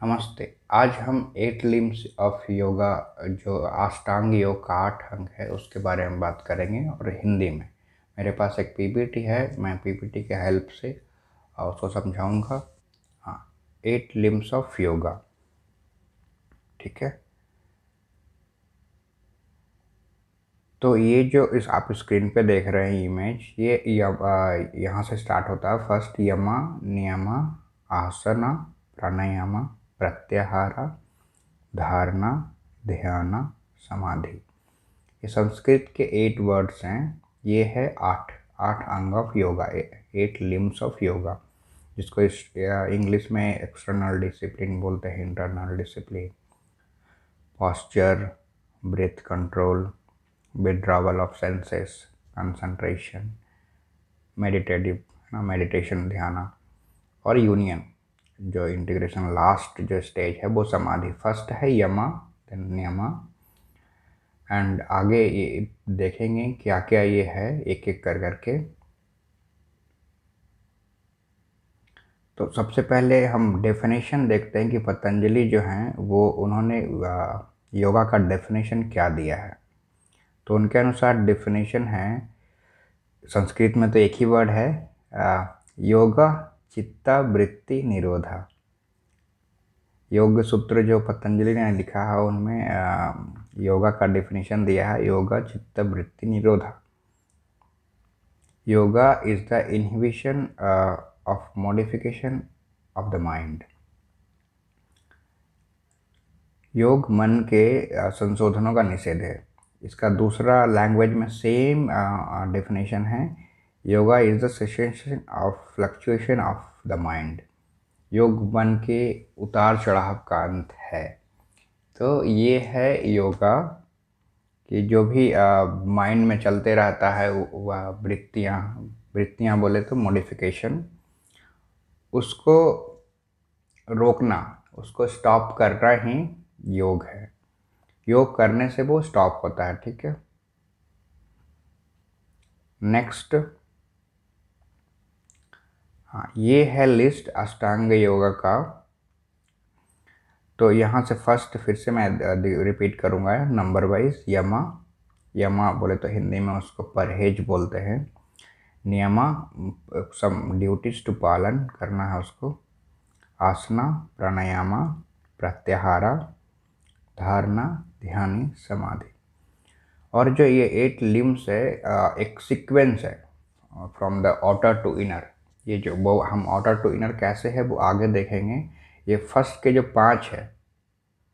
नमस्ते। आज हम 8 लिम्स ऑफ योगा जो अष्टांग योग का 8 अंग है उसके बारे में बात करेंगे और हिंदी में। मेरे पास एक पीपीटी है, मैं पीपीटी के हेल्प से उसको समझाऊंगा। हाँ, 8 लिम्स ऑफ योगा। ठीक है, तो ये जो इस आप स्क्रीन पे देख रहे हैं इमेज, ये यहाँ से स्टार्ट होता है। फर्स्ट यमा नियमा आसना प्राणायामा प्रत्याहारा धारणा ध्यान समाधि। ये संस्कृत के 8 वर्ड्स हैं। ये है आठ आठ अंग of yoga, 8 limbs of yoga, जिसको इंग्लिश में एक्सटर्नल डिसिप्लिन बोलते हैं, internal discipline, posture, breath control, withdrawal of senses, concentration, meditation ध्यान, और यूनियन जो इंटीग्रेशन लास्ट जो स्टेज है वो समाधि। फर्स्ट है यमा, देन नियमा, एंड आगे ये देखेंगे क्या क्या ये है एक एक कर करके। तो सबसे पहले हम डेफिनेशन देखते हैं कि पतंजलि जो हैं वो उन्होंने योगा का डेफिनेशन क्या दिया है। तो उनके अनुसार डेफिनेशन है, संस्कृत में तो एक ही वर्ड है, योगा चित्ता वृत्ति निरोधा। योग सूत्र जो पतंजलि ने लिखा है उनमें योगा का डेफिनेशन दिया है, योगा चित्त वृत्ति निरोधा। Yoga is the inhibition of modification of the mind. योग मन के संशोधनों का निषेध है। इसका दूसरा लैंग्वेज में सेम डेफिनेशन है, yoga is the cessation of fluctuation of the mind. योग मन के उतार चढ़ाव का अंत है। तो ये है योगा कि जो भी माइंड में चलते रहता है वह वृत्तियाँ बोले तो मॉडिफिकेशन, उसको रोकना, उसको स्टॉप करना ही योग है। योग करने से वो स्टॉप होता है। ठीक है, नेक्स्ट। हाँ, ये है लिस्ट अष्टांग योगा का। तो यहाँ से फर्स्ट फिर से मैं रिपीट करूँगा नंबर वाइज। यमा, यमा बोले तो हिंदी में उसको परहेज बोलते हैं। नियमा, सम ड्यूटीज टू पालन करना है उसको। आसना प्राणायामा प्रत्याहारा धारणा ध्यान समाधि। और जो ये 8 लिम्स है, एक सीक्वेंस है from the outer to inner. ये जो वो हम आउटर टू इनर कैसे है वो आगे देखेंगे। ये फर्स्ट के जो 5 है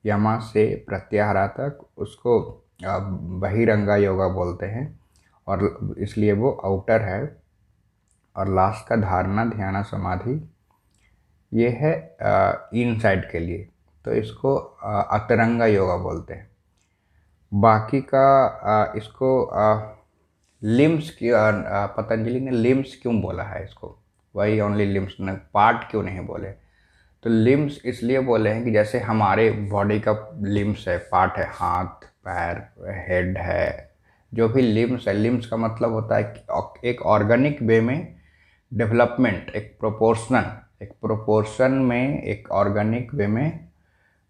यमा से प्रत्याहारा तक, उसको बहिरंगा योगा बोलते हैं और इसलिए वो आउटर है। और लास्ट का धारणा ध्यान समाधि, ये है इनसाइड के लिए, तो इसको अतरंगा योगा बोलते हैं। बाकी का इसको लिम्स की पतंजलि ने लिम्स क्यों बोला है इसको, वही ओनली लिम्स ने, पार्ट क्यों नहीं बोले। तो लिम्स इसलिए बोले हैं कि जैसे हमारे बॉडी का लिम्स है, पार्ट है, हाथ पैर हेड है, जो भी लिम्स है, लिम्स का मतलब होता है कि एक ऑर्गेनिक वे में डेवलपमेंट, एक प्रोपोर्शन में, एक ऑर्गेनिक वे में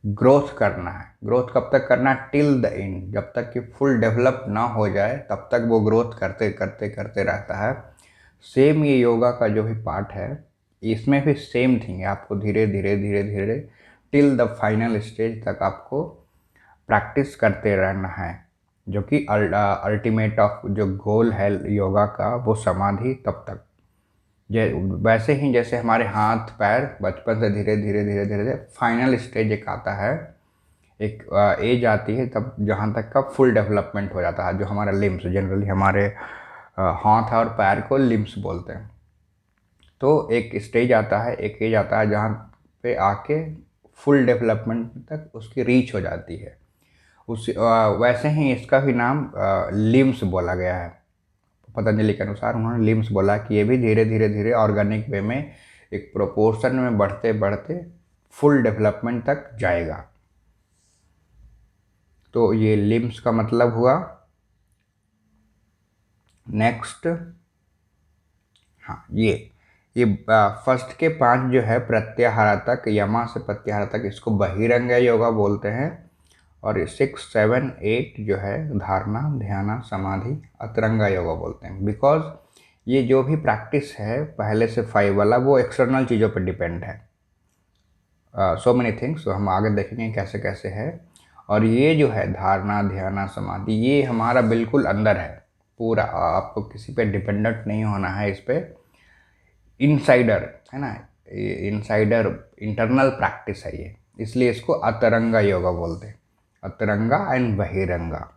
ग्रोथ करना है। ग्रोथ कब तक करना है? टिल द एंड, जब तक कि फुल डेवलप ना हो जाए तब तक वो ग्रोथ करते करते करते रहता है। सेम ये योगा का जो भी पार्ट है इसमें भी सेम थिंग है, आपको धीरे धीरे धीरे धीरे टिल द फाइनल स्टेज तक आपको प्रैक्टिस करते रहना है, जो कि अल्टीमेट ऑफ जो गोल है योगा का वो समाधि तब तक। वैसे ही जैसे हमारे हाथ पैर बचपन से धीरे धीरे धीरे धीरे फाइनल स्टेज एक आता है, एक एज आती है तब जहाँ तक का फुल डेवलपमेंट हो जाता है। जो हमारा लिम्स, जनरली हमारे हाथ और पैर को लिम्स बोलते हैं। तो एक स्टेज आता है, एक एज आता है जहाँ पे आके फुल डेवलपमेंट तक उसकी रीच हो जाती है। वैसे ही इसका भी नाम लिम्स बोला गया है। पतंजलि के अनुसार उन्होंने लिम्स बोला कि ये भी धीरे धीरे धीरे ऑर्गेनिक वे में एक प्रोपोर्शन में बढ़ते बढ़ते फुल डेवलपमेंट तक जाएगा। तो ये लिम्स का मतलब हुआ। नेक्स्ट, हाँ, ये ये फर्स्ट के 5 जो है प्रत्याहारतक, यमा से प्रत्याहारतक, इसको बहिरंग योगा बोलते हैं। और 6, 7, 8 जो है धारणा, ध्यान, समाधि, अतरंगा योगा बोलते हैं। बिकॉज ये जो भी प्रैक्टिस है पहले से 5 वाला वो एक्सटर्नल चीज़ों पर डिपेंड है। सो मेनी थिंग्स, तो हम आगे देखेंगे कैसे कैसे है। और ये जो है धारणा, ध्यान, समाधि, ये हमारा बिल्कुल अंदर है पूरा। आपको किसी पे डिपेंडेंट नहीं होना है इस पर। इनसाइडर है ना, इनसाइडर इंटरनल प्रैक्टिस है ये, इसलिए इसको अतरंगा योगा बोलते हैं। अतरंगा एंड बहिरंगा।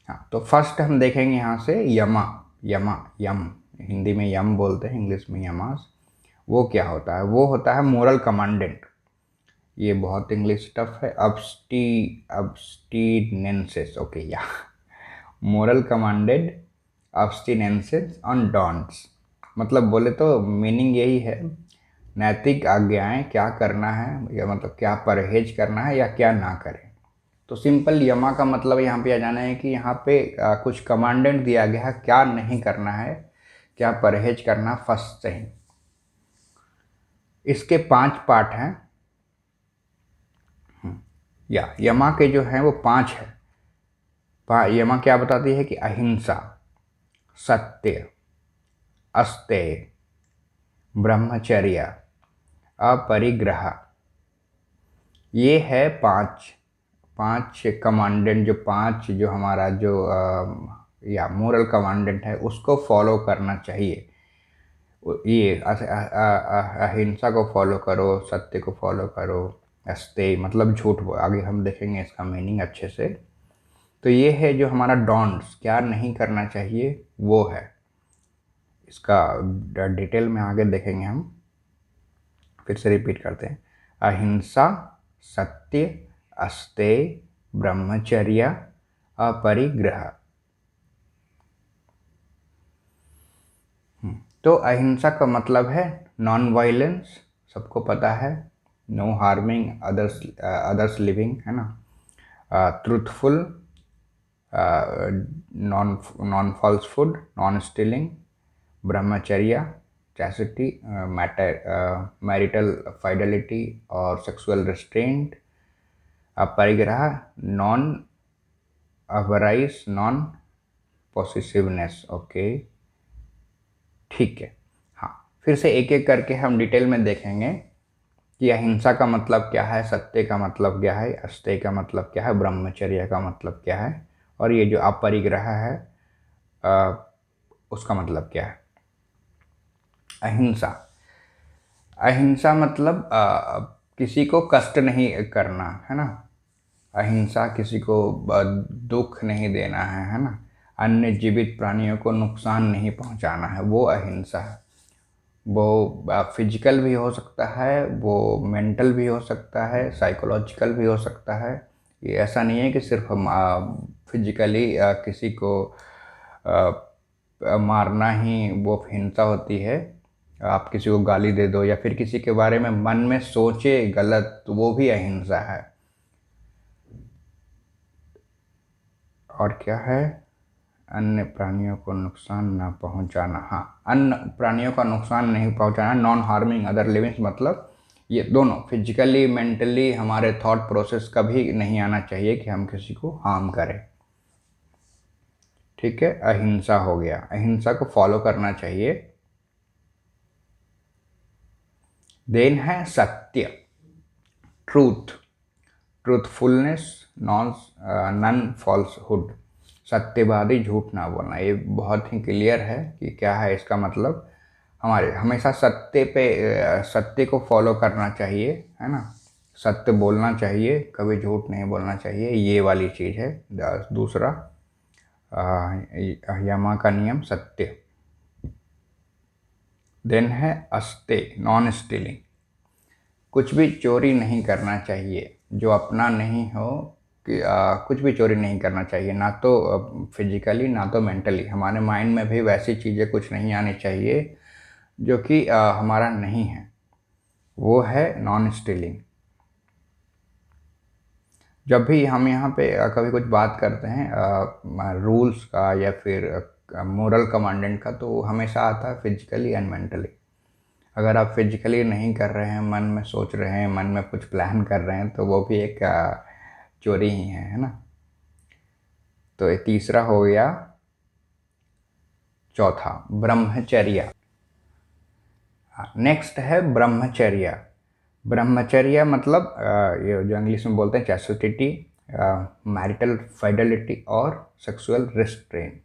हाँ, तो फर्स्ट हम देखेंगे यहाँ से यमा। यमा, यम, हिंदी में यम बोलते हैं, इंग्लिश में यमास। वो क्या होता है? वो होता है मोरल कमांडेंट। ये बहुत इंग्लिश टफ है। अब्स्टिनेंसेस, ओके, या मोरल कमांडेड अब्स्टिनेंसेस ऑन डॉन्ट्स। मतलब बोले तो मीनिंग यही है, नैतिक आज्ञाएं क्या करना है, या मतलब क्या परहेज करना है या क्या ना करें। तो सिंपल यमा का मतलब यहाँ पे आ जाना है कि यहाँ पे कुछ कमांडेंट दिया गया है, क्या नहीं करना है, क्या परहेज करना फर्स्ट से ही। इसके 5 पार्ट हैं। या यमा के जो हैं वो 5 है। यमा क्या बताती है कि अहिंसा, सत्य, अस्तेय, ब्रह्मचर्य, अपरिग्रह। ये है 5 कमांडेंट, जो 5 जो हमारा जो या मोरल कमांडेंट है उसको फॉलो करना चाहिए। ये अहिंसा को फॉलो करो, सत्य को फॉलो करो, अस्तेय मतलब झूठ। आगे हम देखेंगे इसका मीनिंग अच्छे से। तो ये है जो हमारा डॉन्ट्स, क्या नहीं करना चाहिए, वो है। इसका डिटेल में आगे देखेंगे हम। फिर से रिपीट करते हैं। अहिंसा, सत्य, अस्तेय, ब्रह्मचर्य, अपरिग्रह। तो अहिंसा का मतलब है नॉन वायलेंस, सबको पता है। नो हार्मिंग अदर्स लिविंग, है ना। Truthful, non falsehood, non stealing. ब्रह्मचर्य, चैसिटी, मैरिटल फाइडेलिटी और सेक्सुअल रिस्ट्रेंट। अपरिग्रह, non avarice, non possessiveness. Okay, ठीक है। हाँ, फिर से एक एक करके हम डिटेल में देखेंगे कि अहिंसा का मतलब क्या है, सत्य का मतलब क्या है, अस्तेय का मतलब क्या है, ब्रह्मचर्य का मतलब क्या है, और ये जो अपरिग्रह है उसका मतलब क्या है। अहिंसा, अहिंसा मतलब किसी को कष्ट नहीं करना, है ना। अहिंसा, किसी को दुख नहीं देना है ना। अन्य जीवित प्राणियों को नुकसान नहीं पहुंचाना है, वो अहिंसा है। वो फिजिकल भी हो सकता है, वो मेंटल भी हो सकता है, साइकोलॉजिकल भी हो सकता है। ये ऐसा नहीं है कि सिर्फ हम फिजिकली किसी को मारना ही वो हिंसा होती है। आप किसी को गाली दे दो या फिर किसी के बारे में मन में सोचे गलत, तो वो भी अहिंसा है। और क्या है? अन्य प्राणियों को नुकसान न पहुंचाना। हाँ, अन्य प्राणियों का नुकसान नहीं पहुंचाना, नॉन हार्मिंग अदर लिविंग्स, मतलब ये दोनों फिजिकली मेंटली हमारे थॉट प्रोसेस कभी नहीं आना चाहिए कि हम किसी को हार्म करें। ठीक है, अहिंसा हो गया, अहिंसा को फॉलो करना चाहिए। देन है सत्य, ट्रूथ, ट्रूथफुलनेस, नॉन फॉल्सहुड, सत्यवादी, झूठ ना बोलना। ये बहुत ही क्लियर है कि क्या है इसका मतलब। हमारे हमेशा सत्य को फॉलो करना चाहिए, है ना। सत्य बोलना चाहिए, कभी झूठ नहीं बोलना चाहिए, ये वाली चीज़ है। दूसरा यमा का नियम सत्य। देन है अस्ते, नॉन स्टीलिंग, कुछ भी चोरी नहीं करना चाहिए जो अपना नहीं हो। कि कुछ भी चोरी नहीं करना चाहिए, ना तो फिजिकली ना तो मेंटली। हमारे माइंड में भी वैसी चीज़ें कुछ नहीं आनी चाहिए जो कि हमारा नहीं है, वो है नॉन स्टीलिंग। जब भी हम यहाँ पे कभी कुछ बात करते हैं रूल्स का या फिर मोरल कमांडेंट का, तो वो हमेशा आता है फिजिकली एंड मेंटली। अगर आप फिजिकली नहीं कर रहे हैं, मन में सोच रहे हैं, मन में कुछ प्लान कर रहे हैं, तो वो भी एक चोरी ही है ना। तो ये तीसरा हो गया। चौथा ब्रह्मचर्य। नेक्स्ट है ब्रह्मचर्य। ब्रह्मचर्य मतलब ये जो इंग्लिश में बोलते हैं चैस्टिटी, मैरिटल फाइडेलिटी और सेक्सुअल रिस्ट्रेंट।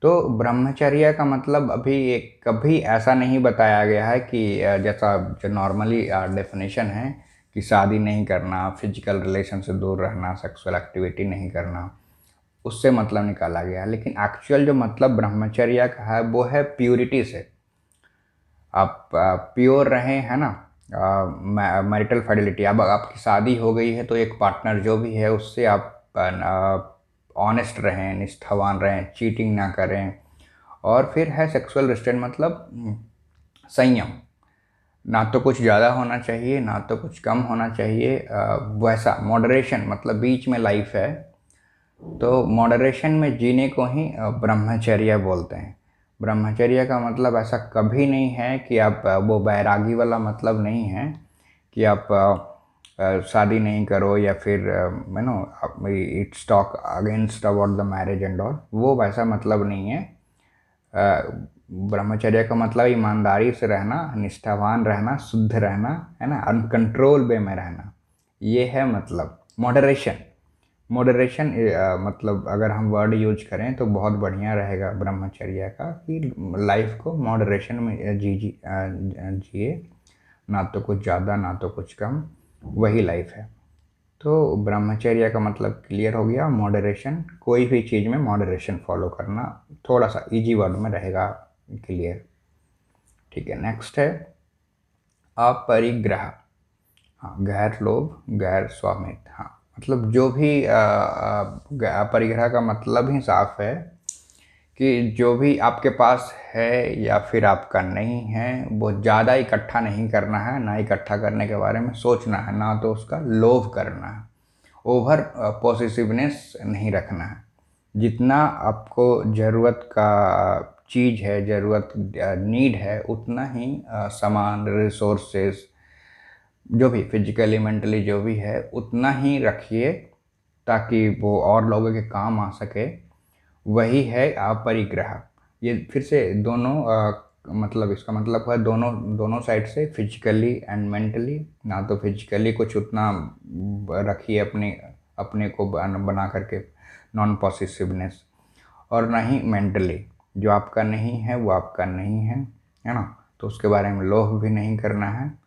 तो ब्रह्मचर्य का मतलब अभी एक कभी ऐसा नहीं बताया गया है कि जैसा जो नॉर्मली डेफिनेशन है कि शादी नहीं करना, फिजिकल रिलेशन से दूर रहना, सेक्सुअल एक्टिविटी नहीं करना, उससे मतलब निकाला गया है। लेकिन एक्चुअल जो मतलब ब्रह्मचर्य का है वो है प्योरिटी से। आप प्योर रहें, है ना। मैरिटल फाइडेलिटी, अब आपकी शादी हो गई है तो एक पार्टनर जो भी है उससे आप ऑनेस्ट रहें, निष्ठावान रहें, चीटिंग ना करें। और फिर है सेक्सुअल रिस्ट्रेंट मतलब संयम। ना तो कुछ ज़्यादा होना चाहिए, ना तो कुछ कम होना चाहिए, वैसा मॉडरेशन मतलब बीच में लाइफ है। तो मॉडरेशन में जीने को ही ब्रह्मचर्य बोलते हैं। ब्रह्मचर्य का मतलब ऐसा कभी नहीं है कि आप वो बैरागी वाला मतलब नहीं है कि आप शादी नहीं करो या फिर you know it's talk against about the marriage and all, वो वैसा मतलब नहीं है। ब्रह्मचर्य का मतलब ईमानदारी से रहना, निष्ठावान रहना, शुद्ध रहना, है ना, अनकंट्रोल वे में रहना, ये है मतलब मॉडरेशन। मॉडरेशन मतलब अगर हम वर्ड यूज करें तो बहुत बढ़िया रहेगा ब्रह्मचर्य का कि लाइफ को मॉडरेशन में जिए, ना तो कुछ ज़्यादा ना तो कुछ कम, वही लाइफ है। तो ब्रह्मचर्य का मतलब क्लियर हो गया। मॉडरेशन, कोई भी चीज़ में मॉडरेशन फॉलो करना, थोड़ा सा इजी वर्ड में रहेगा क्लियर। ठीक है, नेक्स्ट है अपरिग्रह। हाँ, गैर लोभ, गैर स्वामित्व। हाँ, मतलब जो भी अपरिग्रह का मतलब ही साफ है कि जो भी आपके पास है या फिर आपका नहीं है वो ज़्यादा इकट्ठा नहीं करना है, ना इकट्ठा करने के बारे में सोचना है, ना तो उसका लोभ करना है, ओवर पॉसेसिवनेस नहीं रखना है। जितना आपको ज़रूरत का चीज़ है, ज़रूरत नीड है, उतना ही सामान, रिसोर्सेस, जो भी फिजिकली मेंटली जो भी है उतना ही रखिए ताकि वो और लोगों के काम आ सके। वही है अपरिग्रह। ये फिर से दोनों मतलब इसका मतलब है दोनों दोनों साइड से, फिजिकली एंड मेंटली। ना तो फिजिकली कुछ उतना रखिए अपने अपने को बना करके नॉन पॉसेसिवनेस, और ना ही मेंटली जो आपका नहीं है वो आपका नहीं है ना, तो उसके बारे में लोभ भी नहीं करना है।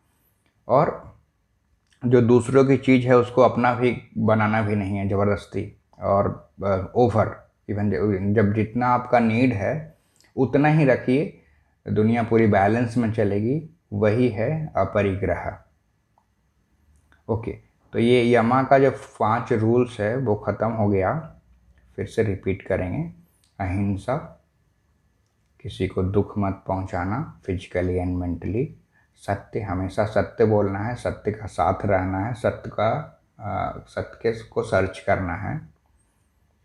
और जो दूसरों की चीज़ है उसको अपना भी बनाना भी नहीं है ज़बरदस्ती, और ओवर इवन जब जितना आपका नीड है उतना ही रखिए, दुनिया पूरी बैलेंस में चलेगी। वही है अपरिग्रह। ओके, तो ये यमा का जो 5 रूल्स है वो ख़त्म हो गया। फिर से रिपीट करेंगे। अहिंसा, किसी को दुख मत पहुंचाना फिजिकली एंड मेंटली। सत्य, हमेशा सत्य बोलना है, सत्य का साथ रहना है, सत्य को सर्च करना है,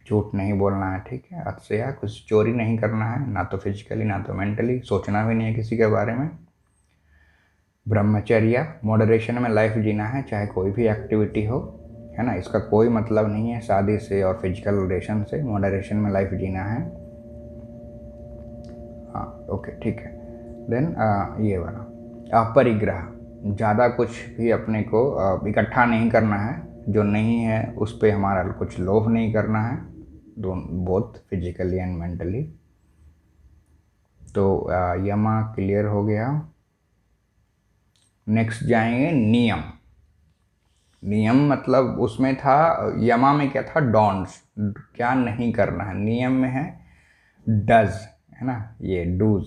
झूठ नहीं बोलना है, ठीक है। अतिशय, कुछ चोरी नहीं करना है, ना तो फिजिकली ना तो मेंटली, सोचना भी नहीं है किसी के बारे में। ब्रह्मचर्य, मॉडरेशन में लाइफ जीना है, चाहे कोई भी एक्टिविटी हो, है ना। इसका कोई मतलब नहीं है शादी से और फिजिकल रिलेशन से, मॉडरेशन में लाइफ जीना है। हाँ, ओके, ठीक है। देन ये वाला अपरिग्रह, ज़्यादा कुछ भी अपने को इकट्ठा नहीं करना है, जो नहीं है उस पर हमारा कुछ लोभ नहीं करना है, बोथ फिजिकली एंड मेंटली। तो यमा क्लियर हो गया। नेक्स्ट जाएंगे नियम। नियम मतलब उसमें था, यमा में क्या था, डॉन्ट्स, क्या नहीं करना है। नियम में है डज, है ना, ये डूज,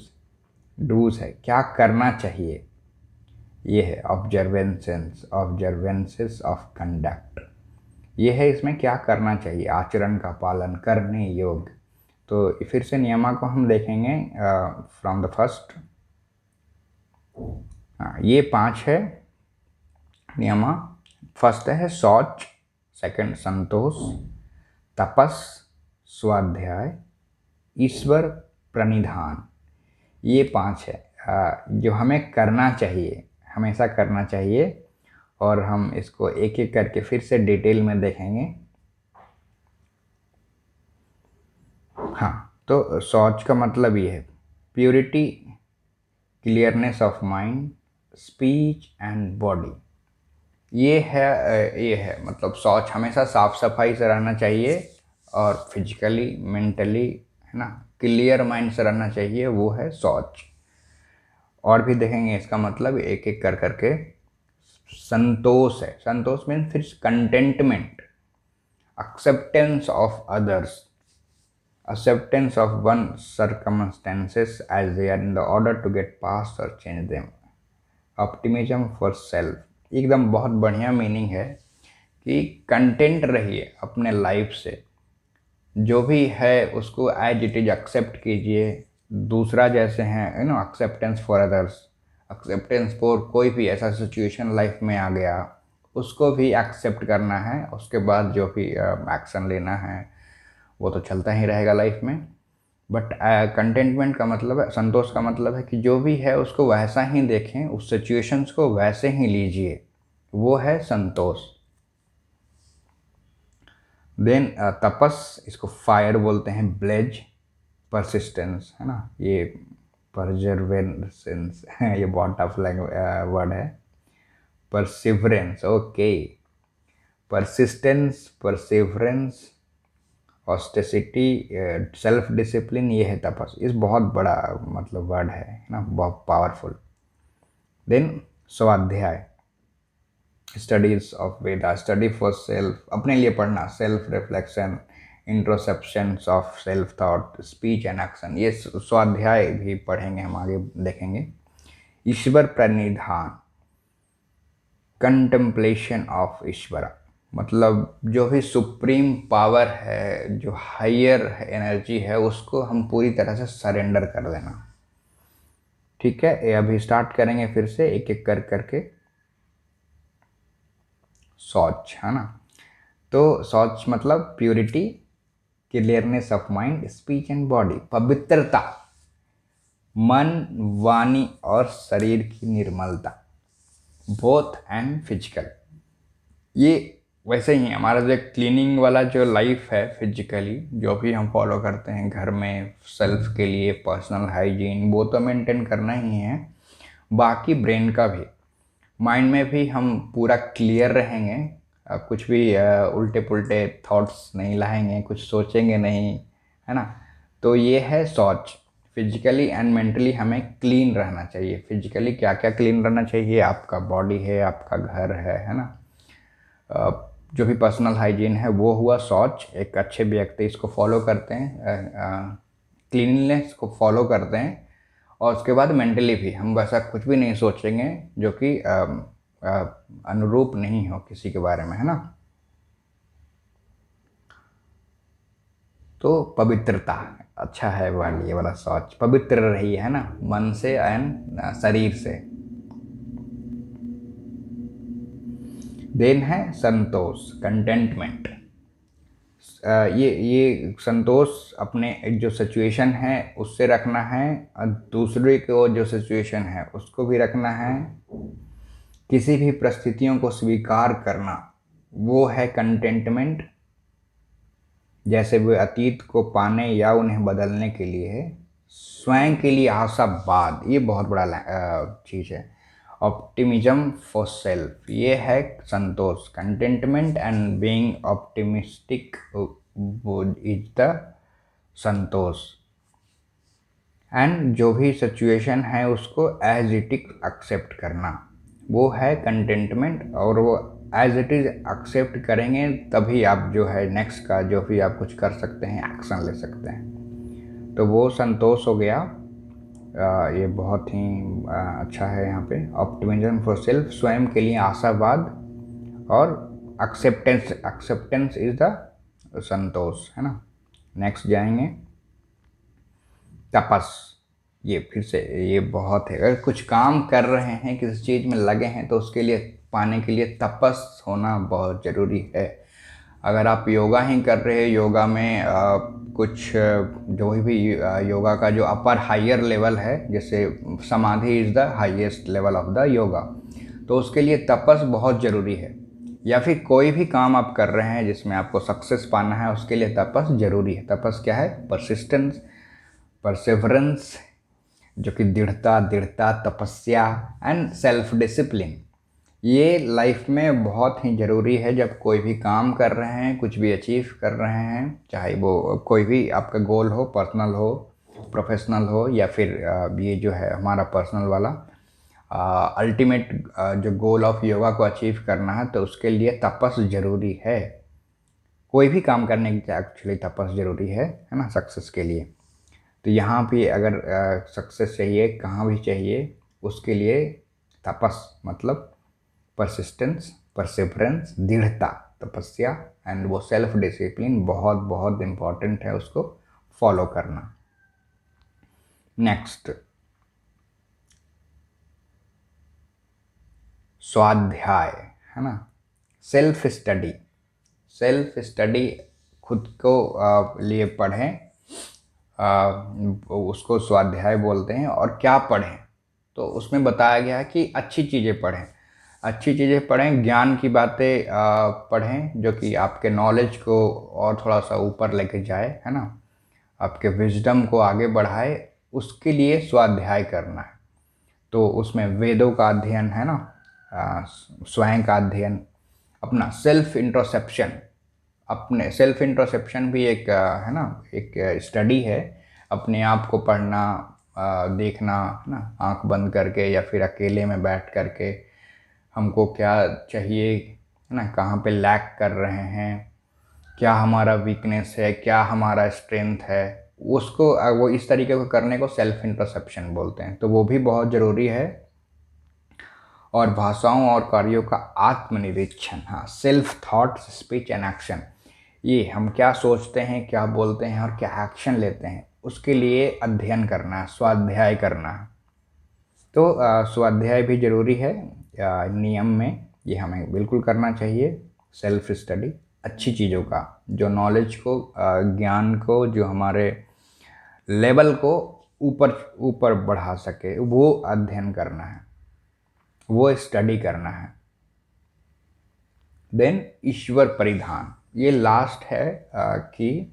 डूज है क्या करना चाहिए। ये है ऑब्जर्वेंसेस ऑफ कंडक्ट। ये है इसमें क्या करना चाहिए, आचरण का पालन करने योग्य। तो फिर से नियमा को हम देखेंगे फ्रॉम द फर्स्ट। हाँ, ये 5 है नियमा। फर्स्ट है शौच, सेकंड संतोष, तपस, स्वाध्याय, ईश्वर प्रणिधान, ये 5 है जो हमें करना चाहिए, हमेशा करना चाहिए। और हम इसको एक एक करके फिर से डिटेल में देखेंगे। हाँ, तो शौच का मतलब ये है purity, clearness of mind, speech and body. ये है मतलब शौच हमेशा साफ सफाई से रहना चाहिए और फिजिकली मेंटली, है ना, क्लियर माइंड से रहना चाहिए, वो है शौच। और भी देखेंगे इसका मतलब एक एक कर करके। संतोष है, संतोष मीन्स फिर containment, acceptance of others, acceptance of one's circumstances as they are in the order to get past or change them, optimism for self। एकदम बहुत बढ़िया मीनिंग है कि कंटेंट रहिए अपने लाइफ से, जो भी है उसको एज इट इज एक्सेप्ट कीजिए, दूसरा जैसे हैं, you know, acceptance for others, acceptance for कोई भी ऐसा सिचुएशन लाइफ में आ गया उसको भी एक्सेप्ट करना है, उसके बाद जो भी एक्शन लेना है वो तो चलता ही रहेगा लाइफ में। बट कंटेंटमेंट का मतलब है, संतोष का मतलब है कि जो भी है उसको वैसा ही देखें, उस सिचुएशंस को वैसे ही लीजिए, वो है संतोष। देन तपस, इसको फायर बोलते हैं, ब्लेज, परसिस्टेंस, है ना, ये परजर्वेंसेंस ये बहुत टफ वर्ड है। Perseverance, okay, persistence, perseverance, austerity, self discipline, ये है तपस। इस बहुत बड़ा मतलब वर्ड है ना, बहुत पावरफुल। देन स्वाध्याय, studies of Veda, study for self, अपने लिए पढ़ना, self reflection, introspection of self thought, speech and action, ये स्वाध्याय भी पढ़ेंगे हम, आगे देखेंगे। ईश्वर प्रणिधान, कंटेम्पलेशन ऑफ ईश्वरा, मतलब जो भी सुप्रीम पावर है, जो हायर एनर्जी है, उसको हम पूरी तरह से सरेंडर कर देना। ठीक है, ये अभी स्टार्ट करेंगे फिर से एक एक कर करके। शौच, है ना, तो शौच मतलब purity, clearness of mind, speech and body, पवित्रता, मन, वाणी और शरीर की निर्मलता, बोथ एंड फिजिकल। ये वैसे ही हमारा जो क्लीनिंग वाला जो लाइफ है, फिजिकली जो भी हम फॉलो करते हैं घर में सेल्फ के लिए, पर्सनल हाइजीन, वो तो मेंटेन करना ही है, बाकी ब्रेन का भी, माइंड में भी हम पूरा क्लियर रहेंगे, कुछ भी उल्टे पुल्टे थॉट्स नहीं लाएंगे, कुछ सोचेंगे नहीं, है ना। तो ये है शौच। फिजिकली एंड मेंटली हमें क्लीन रहना चाहिए। फिजिकली क्या क्या क्लीन रहना चाहिए, आपका बॉडी है, आपका घर है ना, जो भी पर्सनल हाइजीन है वो हुआ शौच। एक अच्छे व्यक्ति इसको फॉलो करते हैं, क्लीननेस को फॉलो करते हैं, और उसके बाद मेंटली भी हम वैसा कुछ भी नहीं सोचेंगे जो कि अनुरूप नहीं हो किसी के बारे में, है ना। तो पवित्रता, अच्छा है वर्ड ये वाला, शौच, पवित्र रही, है ना, मन से एंड शरीर से। देन है संतोष, कंटेंटमेंट। ये संतोष अपने एक जो सिचुएशन है उससे रखना है, और दूसरे को जो सिचुएशन है उसको भी रखना है, किसी भी परिस्थितियों को स्वीकार करना, वो है कंटेंटमेंट। जैसे वे अतीत को पाने या उन्हें बदलने के लिए है, स्वयं के लिए आशावाद, ये बहुत बड़ा चीज़ है। ऑप्टिमिज्म फॉर सेल्फ, ये है संतोष। Contentment and being optimistic is the संतोष। एंड जो भी सिचुएशन है उसको एज इट इज एक्सेप्ट करना, वो है कंटेंटमेंट। और वो एज इट इज एक्सेप्ट करेंगे तभी आप जो है नेक्स्ट का जो भी आप कुछ कर सकते हैं, एक्शन ले सकते हैं। तो वो संतोष हो गया। ये बहुत ही अच्छा है यहाँ पे। ऑप्टिमिज्म फॉर सेल्फ, स्वयं के लिए आशावाद, और एक्सेप्टेंस, एक्सेप्टेंस इज द संतोष, है ना। नेक्स्ट जाएंगे तपस। ये फिर से ये बहुत है, अगर कुछ काम कर रहे हैं, किसी चीज़ में लगे हैं, तो उसके लिए पाने के लिए तपस होना बहुत ज़रूरी है। अगर आप योगा ही कर रहे हैं, योगा में कुछ जो भी योगा का जो अपर हायर लेवल है, जैसे समाधि is the highest level of the yoga, तो उसके लिए तपस बहुत ज़रूरी है। या फिर कोई भी काम आप कर रहे हैं जिसमें आपको सक्सेस पाना है, उसके लिए तपस ज़रूरी है। तपस क्या है? परसिस्टेंस, परसेवरेंस, जो कि दृढ़ता, तपस्या एंड सेल्फ डिसिप्लिन, ये लाइफ में बहुत ही ज़रूरी है। जब कोई भी काम कर रहे हैं, कुछ भी अचीव कर रहे हैं, चाहे वो कोई भी आपका गोल हो, पर्सनल हो, प्रोफेशनल हो, या फिर ये जो है हमारा पर्सनल वाला अल्टीमेट जो गोल ऑफ योगा को अचीव करना है, तो उसके लिए तपस ज़रूरी है। कोई भी काम करने के लिए एक्चुअली तपस ज़रूरी है ना, सक्सेस के लिए। तो यहाँ भी अगर सक्सेस चाहिए, कहाँ भी चाहिए, उसके लिए तपस मतलब परसिस्टेंस, परसेवरेंस, दृढ़ता, तपस्या एंड वो सेल्फ डिसिप्लिन बहुत बहुत इम्पॉर्टेंट है, उसको फॉलो करना। नेक्स्ट, स्वाध्याय है ना, सेल्फ स्टडी। सेल्फ स्टडी, खुद को लिए पढ़ें, उसको स्वाध्याय बोलते हैं। और क्या पढ़ें? तो उसमें बताया गया है कि अच्छी चीज़ें पढ़ें, अच्छी चीज़ें पढ़ें, ज्ञान की बातें पढ़ें, जो कि आपके नॉलेज को और थोड़ा सा ऊपर लेके जाए, है ना, आपके विजडम को आगे बढ़ाए, उसके लिए स्वाध्याय करना है। तो उसमें वेदों का अध्ययन है ना, स्वयं का अध्ययन, अपना सेल्फ इंट्रोस्पेक्शन, अपने सेल्फ इंट्रोस्पेक्शन भी एक है ना, एक स्टडी है। अपने आप को पढ़ना, देखना ना, आंख बंद करके या फिर अकेले में बैठ करके, हमको क्या चाहिए, है ना, कहाँ पे लैक कर रहे हैं, क्या हमारा वीकनेस है, क्या हमारा स्ट्रेंथ है, उसको वो इस तरीके को करने को सेल्फ इंट्रोस्पेक्शन बोलते हैं। तो वो भी बहुत ज़रूरी है। और भाषाओं और कार्यों का आत्मनिरीक्षण, हाँ, self thoughts, speech and action, ये हम क्या सोचते हैं, क्या बोलते हैं और क्या एक्शन लेते हैं, उसके लिए अध्ययन करना है, स्वाध्याय करना है। तो स्वाध्याय भी ज़रूरी है नियम में, ये हमें बिल्कुल करना चाहिए। सेल्फ स्टडी, अच्छी चीज़ों का, जो नॉलेज को, ज्ञान को, जो हमारे लेवल को ऊपर ऊपर बढ़ा सके, वो अध्ययन करना है, वो स्टडी करना है। देन ईश्वर परिधान, ये लास्ट है कि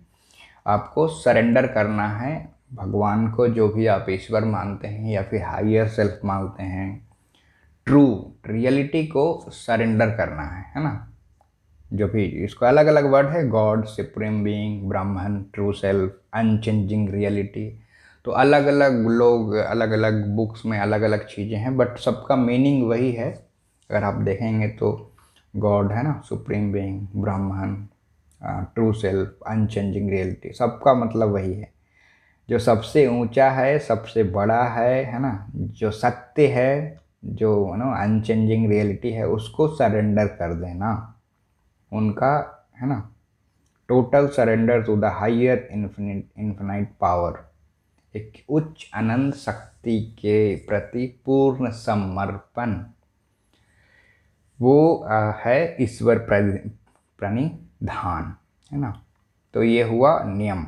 आपको सरेंडर करना है भगवान को, जो भी आप ईश्वर मानते हैं या फिर हायर सेल्फ मानते हैं, ट्रू रियलिटी को सरेंडर करना है ना। जो भी इसको अलग अलग वर्ड है, गॉड, सुप्रीम बीइंग, ब्राह्मण, ट्रू सेल्फ, अनचेंजिंग रियलिटी। तो अलग अलग लोग, अलग अलग बुक्स में अलग अलग चीज़ें हैं, बट सबका मीनिंग वही है। अगर आप देखेंगे तो गॉड है ना, सुप्रीम बीइंग, ब्राह्मण, ट्रू सेल्फ, अनचेंजिंग रियलिटी, सबका मतलब वही है। जो सबसे ऊंचा है, सबसे बड़ा है ना, जो सत्य है, जो ना अनचेंजिंग रियलिटी है, उसको सरेंडर कर देना, उनका, है ना, total surrender to the higher infinite power, एक उच्च अनंत शक्ति के प्रति पूर्ण समर्पण, वो है ईश्वर प्रणिधान, है ना। तो ये हुआ नियम,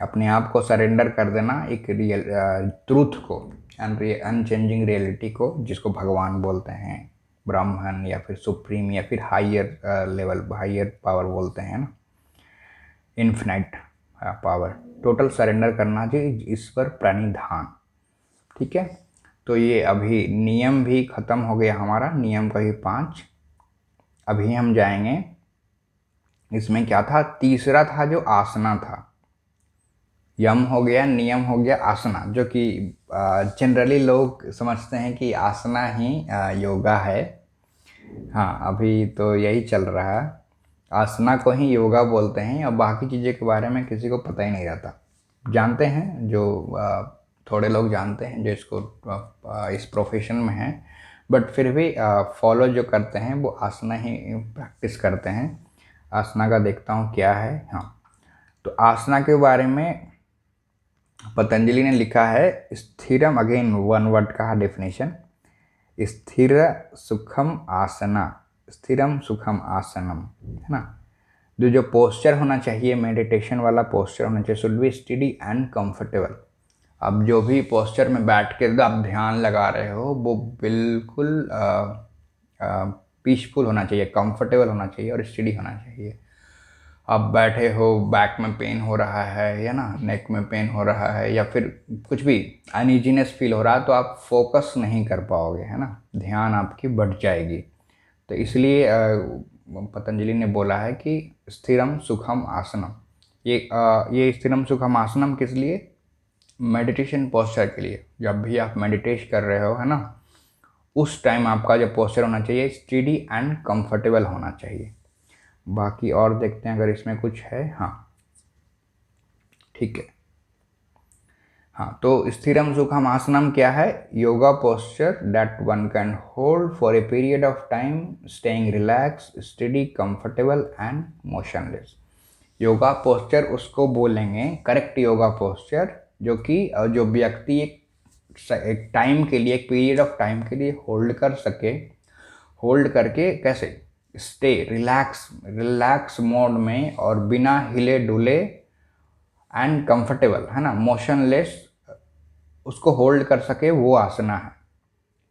अपने आप को सरेंडर कर देना एक रियल ट्रूथ को, अनचेंजिंग रियलिटी को, जिसको भगवान बोलते हैं, ब्राह्मण या फिर सुप्रीम या फिर हायर लेवल, हायर पावर बोलते हैं ना, इन्फिनाइट पावर, टोटल सरेंडर करना चाहिए, ईश्वर प्रणिधान। ठीक है, तो ये अभी नियम भी ख़त्म हो गया हमारा, नियम का ही 5। अभी हम जाएंगे, इसमें क्या था, तीसरा था जो आसना था। यम हो गया, नियम हो गया, आसना, जो कि जनरली लोग समझते हैं कि आसना ही योगा है। हाँ, अभी तो यही चल रहा है, आसना को ही योगा बोलते हैं, और बाकी चीज़ों के बारे में किसी को पता ही नहीं रहता। जानते हैं जो थोड़े लोग जानते हैं जो इसको इस प्रोफेशन में हैं, बट फिर भी फॉलो जो करते हैं वो आसना ही प्रैक्टिस करते हैं। आसना का देखता हूँ क्या है। हाँ, तो आसना के बारे में पतंजलि ने लिखा है, स्थिरम, अगेन वन वर्ड का डेफिनेशन, स्थिर सुखम आसना, स्थिरम सुखम आसनम, है ना। जो पोस्चर होना चाहिए, मेडिटेशन वाला पोस्चर होना चाहिए, should be study and comfortable. अब जो भी पोस्चर में बैठ के आप ध्यान लगा रहे हो वो बिल्कुल पीसफुल होना चाहिए, कंफर्टेबल होना चाहिए और स्टडी होना चाहिए। आप बैठे हो, बैक में पेन हो रहा है या ना नेक में पेन हो रहा है या फिर कुछ भी अनइजीनेस फील हो रहा है, तो आप फोकस नहीं कर पाओगे, है ना, ध्यान आपकी बढ़ जाएगी। तो इसलिए पतंजलि ने बोला है कि स्थिरम सुखम आसनम। ये स्थिरम सुखम आसनम किस लिए? मेडिटेशन पोस्चर के लिए। जब भी आप मेडिटेट कर रहे हो, है ना, उस टाइम आपका जो पोस्चर होना चाहिए स्टेडी एंड कंफर्टेबल होना चाहिए। बाकी और देखते हैं अगर इसमें कुछ है। हाँ ठीक है। हाँ, तो स्थिरम सुखम आसनम क्या है? Yoga posture that one can hold for a period of time, staying relax, steady, comfortable and motionless. Yoga posture उसको बोलेंगे, करेक्ट योगा पोस्चर, जो व्यक्ति एक टाइम के लिए, एक पीरियड ऑफ टाइम के लिए होल्ड कर सके। होल्ड करके कैसे? स्टे रिलैक्स मोड में और बिना हिले डुले एंड कंफर्टेबल, है ना, मोशनलेस, उसको होल्ड कर सके, वो आसना है।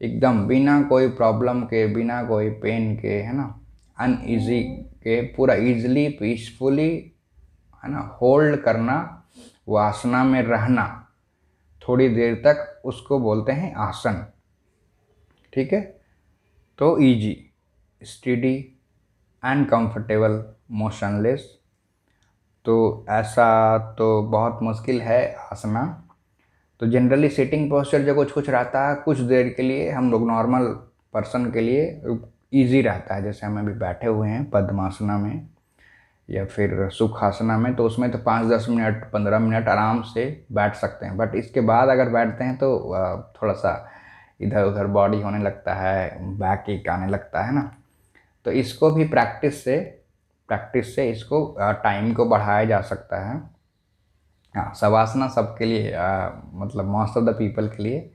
एकदम बिना कोई प्रॉब्लम के, बिना कोई पेन के, है ना, अनईजी के, पूरा इजीली पीसफुली, है ना, होल्ड करना, वो आसना में रहना थोड़ी देर तक, उसको बोलते हैं आसन। ठीक है, तो easy, steady and comfortable, motionless. तो ऐसा तो बहुत मुश्किल है आसना। तो जनरली सिटिंग पोस्चर जो कुछ कुछ रहता है, कुछ देर के लिए हम लोग नॉर्मल पर्सन के लिए इजी रहता है। जैसे हम अभी बैठे हुए हैं पद्मासना में या फिर सुखासना में, तो उसमें तो 5-10 मिनट 15 मिनट आराम से बैठ सकते हैं। बट इसके बाद अगर बैठते हैं तो थोड़ा सा इधर उधर बॉडी होने लगता है, बैक एक आने लगता है ना। तो इसको भी प्रैक्टिस से इसको टाइम को बढ़ाया जा सकता है। हाँ, शवासना सबके लिए, मतलब मोस्ट ऑफ द पीपल के लिए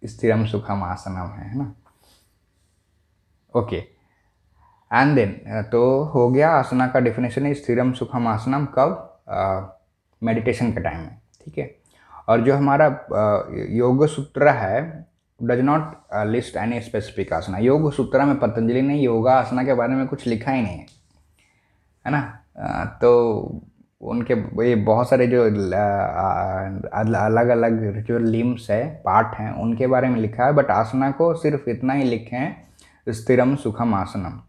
स्थिरम सुखम आसनम है ना। ओके, एंड देन तो हो गया आसना का डेफिनेशन, स्थिरम सुखम आसनम कब? मेडिटेशन के टाइम में। ठीक है, और जो हमारा योग सूत्र है does not list any specific asana. Yoga Sutra में पतंजलि ने योगा आसना के बारे में कुछ लिखा ही नहीं है ना। तो उनके ये बहुत सारे जो अलग अलग जो लिम्स है, पार्ट हैं, उनके बारे में लिखा है, बट आसना को सिर्फ इतना ही लिखे हैं, स्थिरम सुखम आसनम।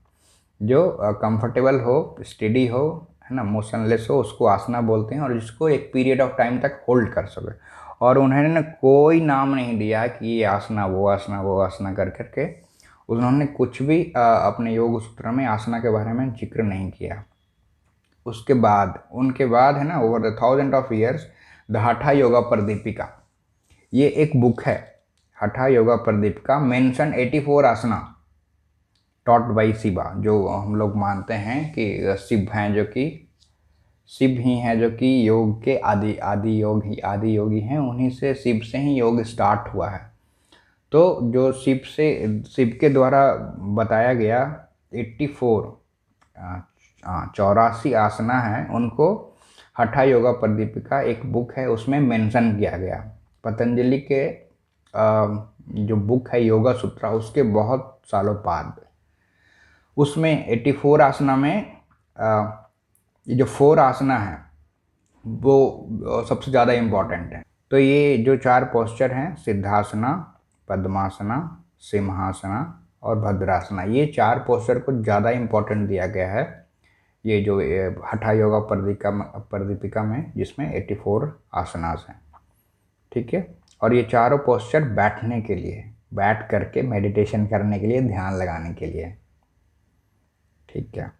जो कंफर्टेबल हो, स्टेडी हो, है ना, मोशनलेस हो, उसको आसना बोलते हैं, और जिसको एक पीरियड ऑफ टाइम तक होल्ड कर सके। और उन्होंने कोई नाम नहीं दिया कि ये आसना वो आसना कर करके उन्होंने कुछ भी अपने योग सूत्र में आसना के बारे में जिक्र नहीं किया। उसके बाद उनके बाद, है ना, over the 1000 of years, the Hatha Yoga Pradipika, ये एक बुक है, Hatha Yoga Pradipika, mention 84 asana taught by Shiva. जो हम लोग मानते हैं कि शिव हैं, जो कि शिव ही हैं, जो कि योग के आदि योगी हैं, उन्हीं से, शिव से ही योग स्टार्ट हुआ है। तो जो शिव के द्वारा बताया गया 84 84 आसना है, उनको हठा योगा प्रदीपिका एक बुक है, उसमें मेंशन किया गया। पतंजलि के जो बुक है योगा सूत्र, उसके बहुत सालों बाद उसमें 84 आसना में ये जो 4 आसना है वो सबसे ज़्यादा इम्पॉर्टेंट है। तो ये जो 4 पोस्चर हैं, सिद्धासना, पद्मासना, सिंहासना और भद्रासना, ये 4 पोस्चर को ज़्यादा इम्पोर्टेंट दिया गया है ये जो हठा योगा प्रदीपिका में, जिसमें 84 आसनास हैं। ठीक है, और ये चारों पोस्चर बैठने के लिए, बैठ करके मेडिटेशन करने के लिए, ध्यान लगाने के लिए। ठीक है,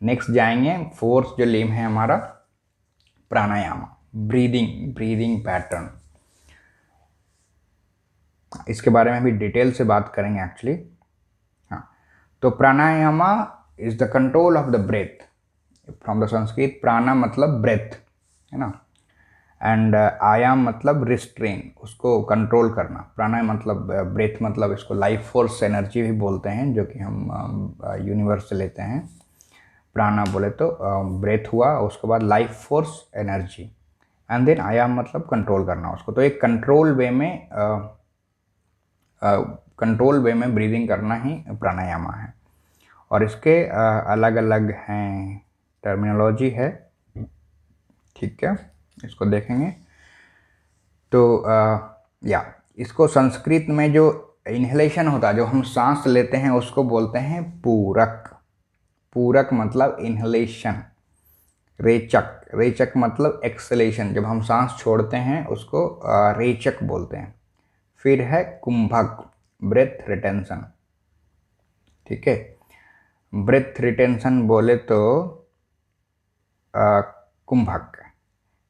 नेक्स्ट जाएंगे, फोर्थ जो लिम्ब है हमारा, प्राणायाम, ब्रीदिंग पैटर्न। इसके बारे में भी डिटेल से बात करेंगे एक्चुअली। हाँ, तो pranayama is the control of the breath, from the Sanskrit prana मतलब ब्रेथ, है ना, एंड आयाम मतलब रिस्ट्रेन, उसको कंट्रोल करना। प्राणायाम मतलब ब्रेथ, मतलब इसको लाइफ फोर्स एनर्जी भी बोलते हैं, जो कि हम यूनिवर्स से लेते हैं। प्राणा बोले तो ब्रेथ हुआ, उसके बाद life force energy, and then आयाम मतलब कंट्रोल करना उसको। तो एक कंट्रोल वे में ब्रीदिंग करना ही प्राणायामा है। और इसके अलग अलग हैं, टर्मिनोलॉजी है, ठीक है, इसको देखेंगे। तो या इसको संस्कृत में जो इन्हेलेशन होता है, जो हम सांस लेते हैं, उसको बोलते हैं पूरक। पूरक मतलब इन्हेलेशन। रेचक, रेचक मतलब एक्सलेशन, जब हम सांस छोड़ते हैं उसको रेचक बोलते हैं। फिर है कुंभक, ब्रेथ रिटेंशन, ठीक है। ब्रेथ रिटेंशन बोले तो कुंभक है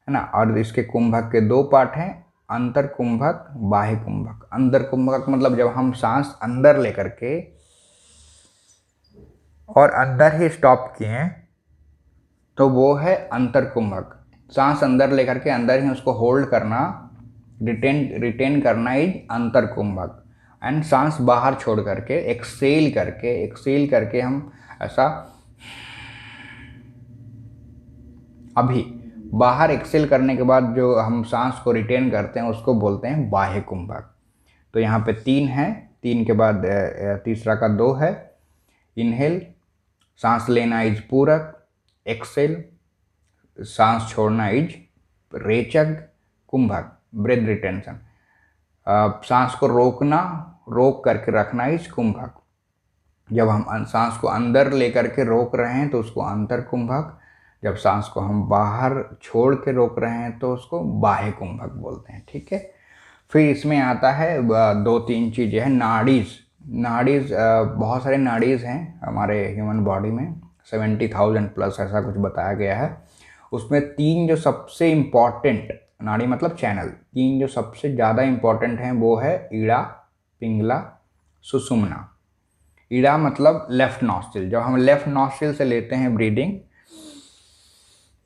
ना। और इसके कुंभक के दो पार्ट हैं, अंतर कुंभक, बाह्य कुंभक। अंदर कुंभक मतलब जब हम सांस अंदर लेकर के और अंदर ही स्टॉप किए तो वो है अंतर कुंभक। सांस अंदर लेकर के अंदर ही उसको होल्ड करना, रिटेन करना इज अंतर कुंभक। एंड सांस बाहर छोड़ करके एक्सेल करके हम ऐसा अभी बाहर एक्सेल करने के बाद जो हम सांस को रिटेन करते हैं उसको बोलते हैं बाह्य कुंभक। तो यहाँ पे 3 है, 3 के बाद तीसरा का 2 है। इनहेल सांस लेना इज पूरक, एक्सेल सांस छोड़ना इज रेचक, कुंभक ब्रेथ रिटेंशन। सांस को रोक करके रखना इज कुंभक। जब हम सांस को अंदर लेकर के रोक रहे हैं तो उसको अंतर कुंभक, जब सांस को हम बाहर छोड़ के रोक रहे हैं तो उसको बाह्य कुंभक बोलते हैं, ठीक है। फिर इसमें आता है 2-3 चीज़ें हैं। नाड़ीज़ बहुत सारे नाड़ीज़ हैं हमारे ह्यूमन बॉडी में, 70,000 प्लस ऐसा कुछ बताया गया है। उसमें 3 जो सबसे इम्पॉर्टेंट नाड़ी मतलब चैनल, 3 जो सबसे ज़्यादा इम्पॉर्टेंट हैं वो है ईड़ा, पिंगला, सुषुम्ना। ईड़ा मतलब लेफ्ट नॉस्ट्रिल, जब हम लेफ्ट नॉस्ट्रिल से लेते हैं ब्रीदिंग,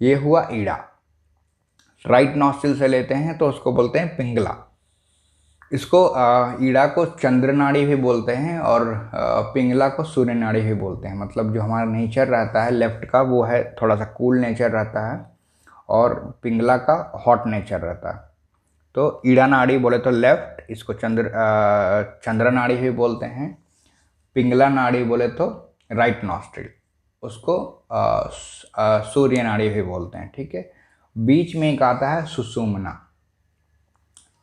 ये हुआ ईड़ा। राइट नॉस्ट्रिल से लेते हैं तो उसको बोलते हैं पिंगला। इसको ईड़ा को चंद्र नाड़ी भी बोलते हैं और पिंगला को सूर्य नाड़ी भी बोलते हैं। मतलब जो हमारा नेचर रहता है लेफ्ट का वो है थोड़ा सा कूल नेचर रहता है और पिंगला का हॉट नेचर रहता है। तो ईड़ा नाड़ी बोले तो लेफ्ट, इसको चंद्र नाड़ी भी बोलते हैं। पिंगला नाड़ी बोले तो राइट नॉस्ट्रिल, उसको सूर्य नाड़ी भी बोलते हैं, ठीक है। बीच में एक आता है सुषुम्ना,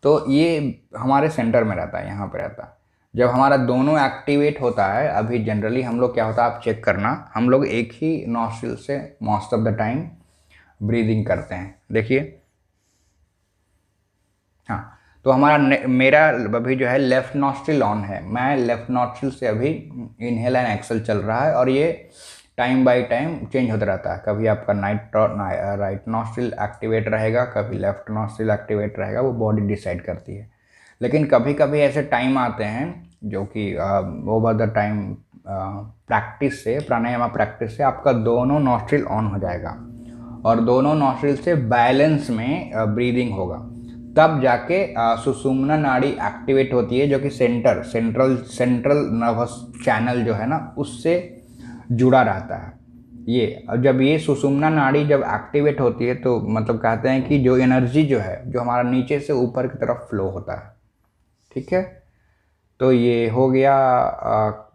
तो ये हमारे सेंटर में रहता है, यहाँ पे रहता है। जब हमारा दोनों एक्टिवेट होता है, अभी जनरली हम लोग क्या होता है आप चेक करना, हम लोग एक ही नॉस्ट्रिल से most of the time breathing करते हैं, देखिए। हाँ, तो मेरा अभी जो है लेफ्ट नॉस्ट्रिल ऑन है, मैं लेफ्ट नॉस्ट्रिल से अभी इनहेल एंड एक्सेल चल रहा है और ये टाइम बाय टाइम चेंज होता रहता है। कभी आपका राइट नॉस्ट्रिल एक्टिवेट रहेगा, कभी लेफ्ट नॉस्ट्रिल एक्टिवेट रहेगा, वो बॉडी डिसाइड करती है। लेकिन कभी कभी ऐसे टाइम आते हैं जो कि ओवर द टाइम प्रैक्टिस से, प्राणायाम प्रैक्टिस से आपका दोनों नॉस्ट्रिल ऑन हो जाएगा और दोनों नॉस्ट्रिल से बैलेंस में ब्रीदिंग होगा। तब जाके सुषुम्ना नाड़ी एक्टिवेट होती है, जो कि सेंट्रल नर्वस चैनल जो है ना उससे जुड़ा रहता है। ये जब ये सुषुम्ना नाड़ी जब एक्टिवेट होती है तो मतलब कहते हैं कि जो एनर्जी जो है जो हमारा नीचे से ऊपर की तरफ फ्लो होता है, ठीक है। तो ये हो गया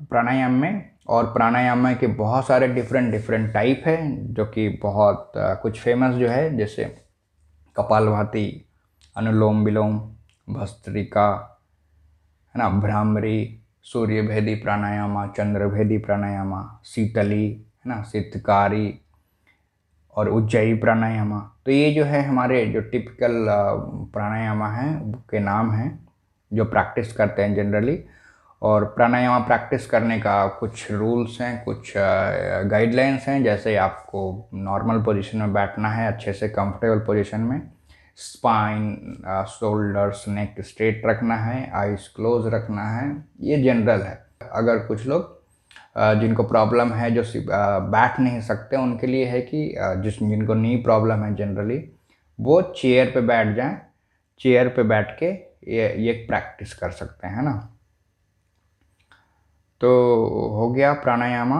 प्राणायाम में। और प्राणायाम में के बहुत सारे डिफरेंट टाइप है, जो कि बहुत कुछ फेमस जो है, जैसे कपालभाति, अनुलोम विलोम, भस्त्रिका, है ना, भ्रामरी, सूर्यभेदी प्राणायामा, चंद्रभेदी प्राणायामा, शीतली, है ना, शीतकारी और उज्जयी प्राणायामा। तो ये जो है हमारे जो टिपिकल प्राणायामा हैं के नाम हैं जो प्रैक्टिस करते हैं जनरली। और प्राणायाम प्रैक्टिस करने का कुछ रूल्स हैं, कुछ गाइडलाइंस हैं, जैसे आपको नॉर्मल पोजीशन में बैठना है, अच्छे से कंफर्टेबल पोजीशन में, स्पाइन, शोल्डर्स, नेक स्ट्रेट रखना है, आइज क्लोज रखना है, ये जनरल है। अगर कुछ लोग जिनको प्रॉब्लम है जो बैठ नहीं सकते, उनके लिए है कि जिनको नी प्रॉब्लम है जनरली, वो चेयर पे बैठ जाएं, चेयर पे बैठ के ये प्रैक्टिस कर सकते हैं ना। तो हो गया प्राणायामा।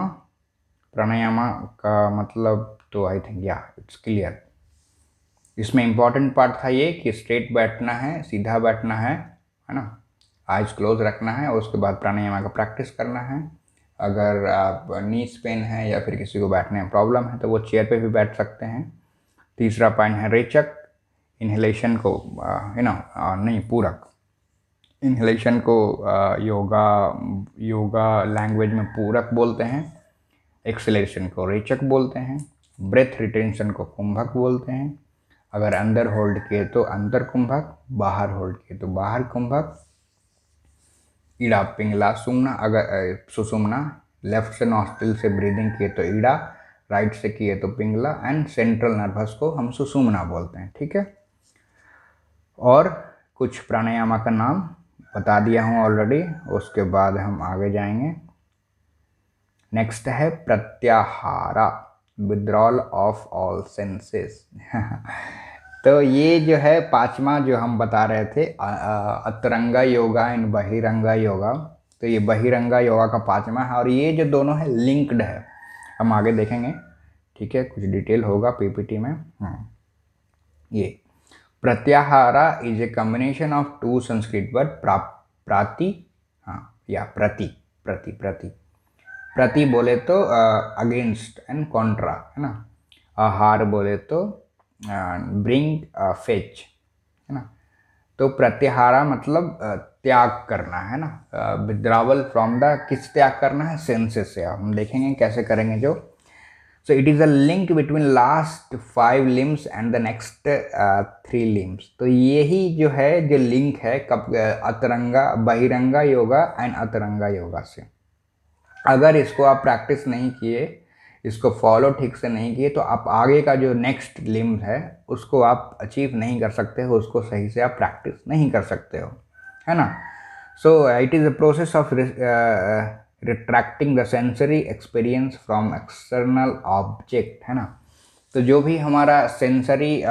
प्राणायामा का मतलब तो आई थिंक या इट्स क्लियर। इसमें इम्पॉर्टेंट पार्ट था ये कि स्ट्रेट बैठना है, सीधा बैठना है ना, आइज क्लोज रखना है, और उसके बाद प्राणायामा का प्रैक्टिस करना है। अगर आप नीज पेन है या फिर किसी को बैठने में प्रॉब्लम है तो वो चेयर पे भी बैठ सकते हैं। तीसरा पॉइंट है रेचक, इन्हेलेशन को नहीं, पूरक। इन्हेलेशन को योगा लैंग्वेज में पूरक बोलते हैं, एक्सेलरेशन को रेचक बोलते हैं, ब्रेथ रिटेंशन को कुंभक बोलते हैं। अगर अंदर होल्ड किए तो अंदर कुंभक, बाहर होल्ड किए तो बाहर कुंभक। ईड़ा पिंगला सुमना, अगर सुषुम्ना, लेफ्ट से नॉस्ट्रिल से ब्रीदिंग किए तो ईड़ा, राइट से किए तो पिंगला, एंड सेंट्रल नर्वस को हम सुषुम्ना बोलते हैं। ठीक है, और कुछ प्राणायामा का नाम बता दिया हूँ ऑलरेडी, उसके बाद हम आगे जाएंगे। नेक्स्ट है pratyahara, withdrawal of all senses. तो ये जो है पांचवा जो हम बता रहे थे, अंतरंगा योगा एंड बहिरंगा योगा। तो ये बहिरंगा योगा का पांचवा है, और ये जो दोनों है लिंक्ड है, हम आगे देखेंगे। ठीक है, कुछ डिटेल होगा पीपीटी में। ये pratyahara is a combination of two Sanskrit word, प्राति, या प्रति, प्रति प्रति प्रति बोले तो अगेंस्ट एंड कॉन्ट्रा, है ना। आहार बोले तो ब्रिंग, फेच, है ना। तो प्रत्याहारा मतलब त्याग करना, है ना। विड्रॉवल फ्रॉम द, किस त्याग करना है, सेंसेस से। हम देखेंगे कैसे करेंगे जो। So it is a link between last 5 limbs and the next 3 limbs. तो यही जो है जो लिंक है कब अतरंगा, बहिरंगा योगा एंड अतरंगा योगा से। अगर इसको आप प्रैक्टिस नहीं किए, इसको फॉलो ठीक से नहीं किए, तो आप आगे का जो नेक्स्ट लिम्ब है उसको आप अचीव नहीं कर सकते हो, उसको सही से आप प्रैक्टिस नहीं कर सकते हो, है ना। So it is a process of retracting the sensory experience from external object, है ना। तो जो भी हमारा सेंसरी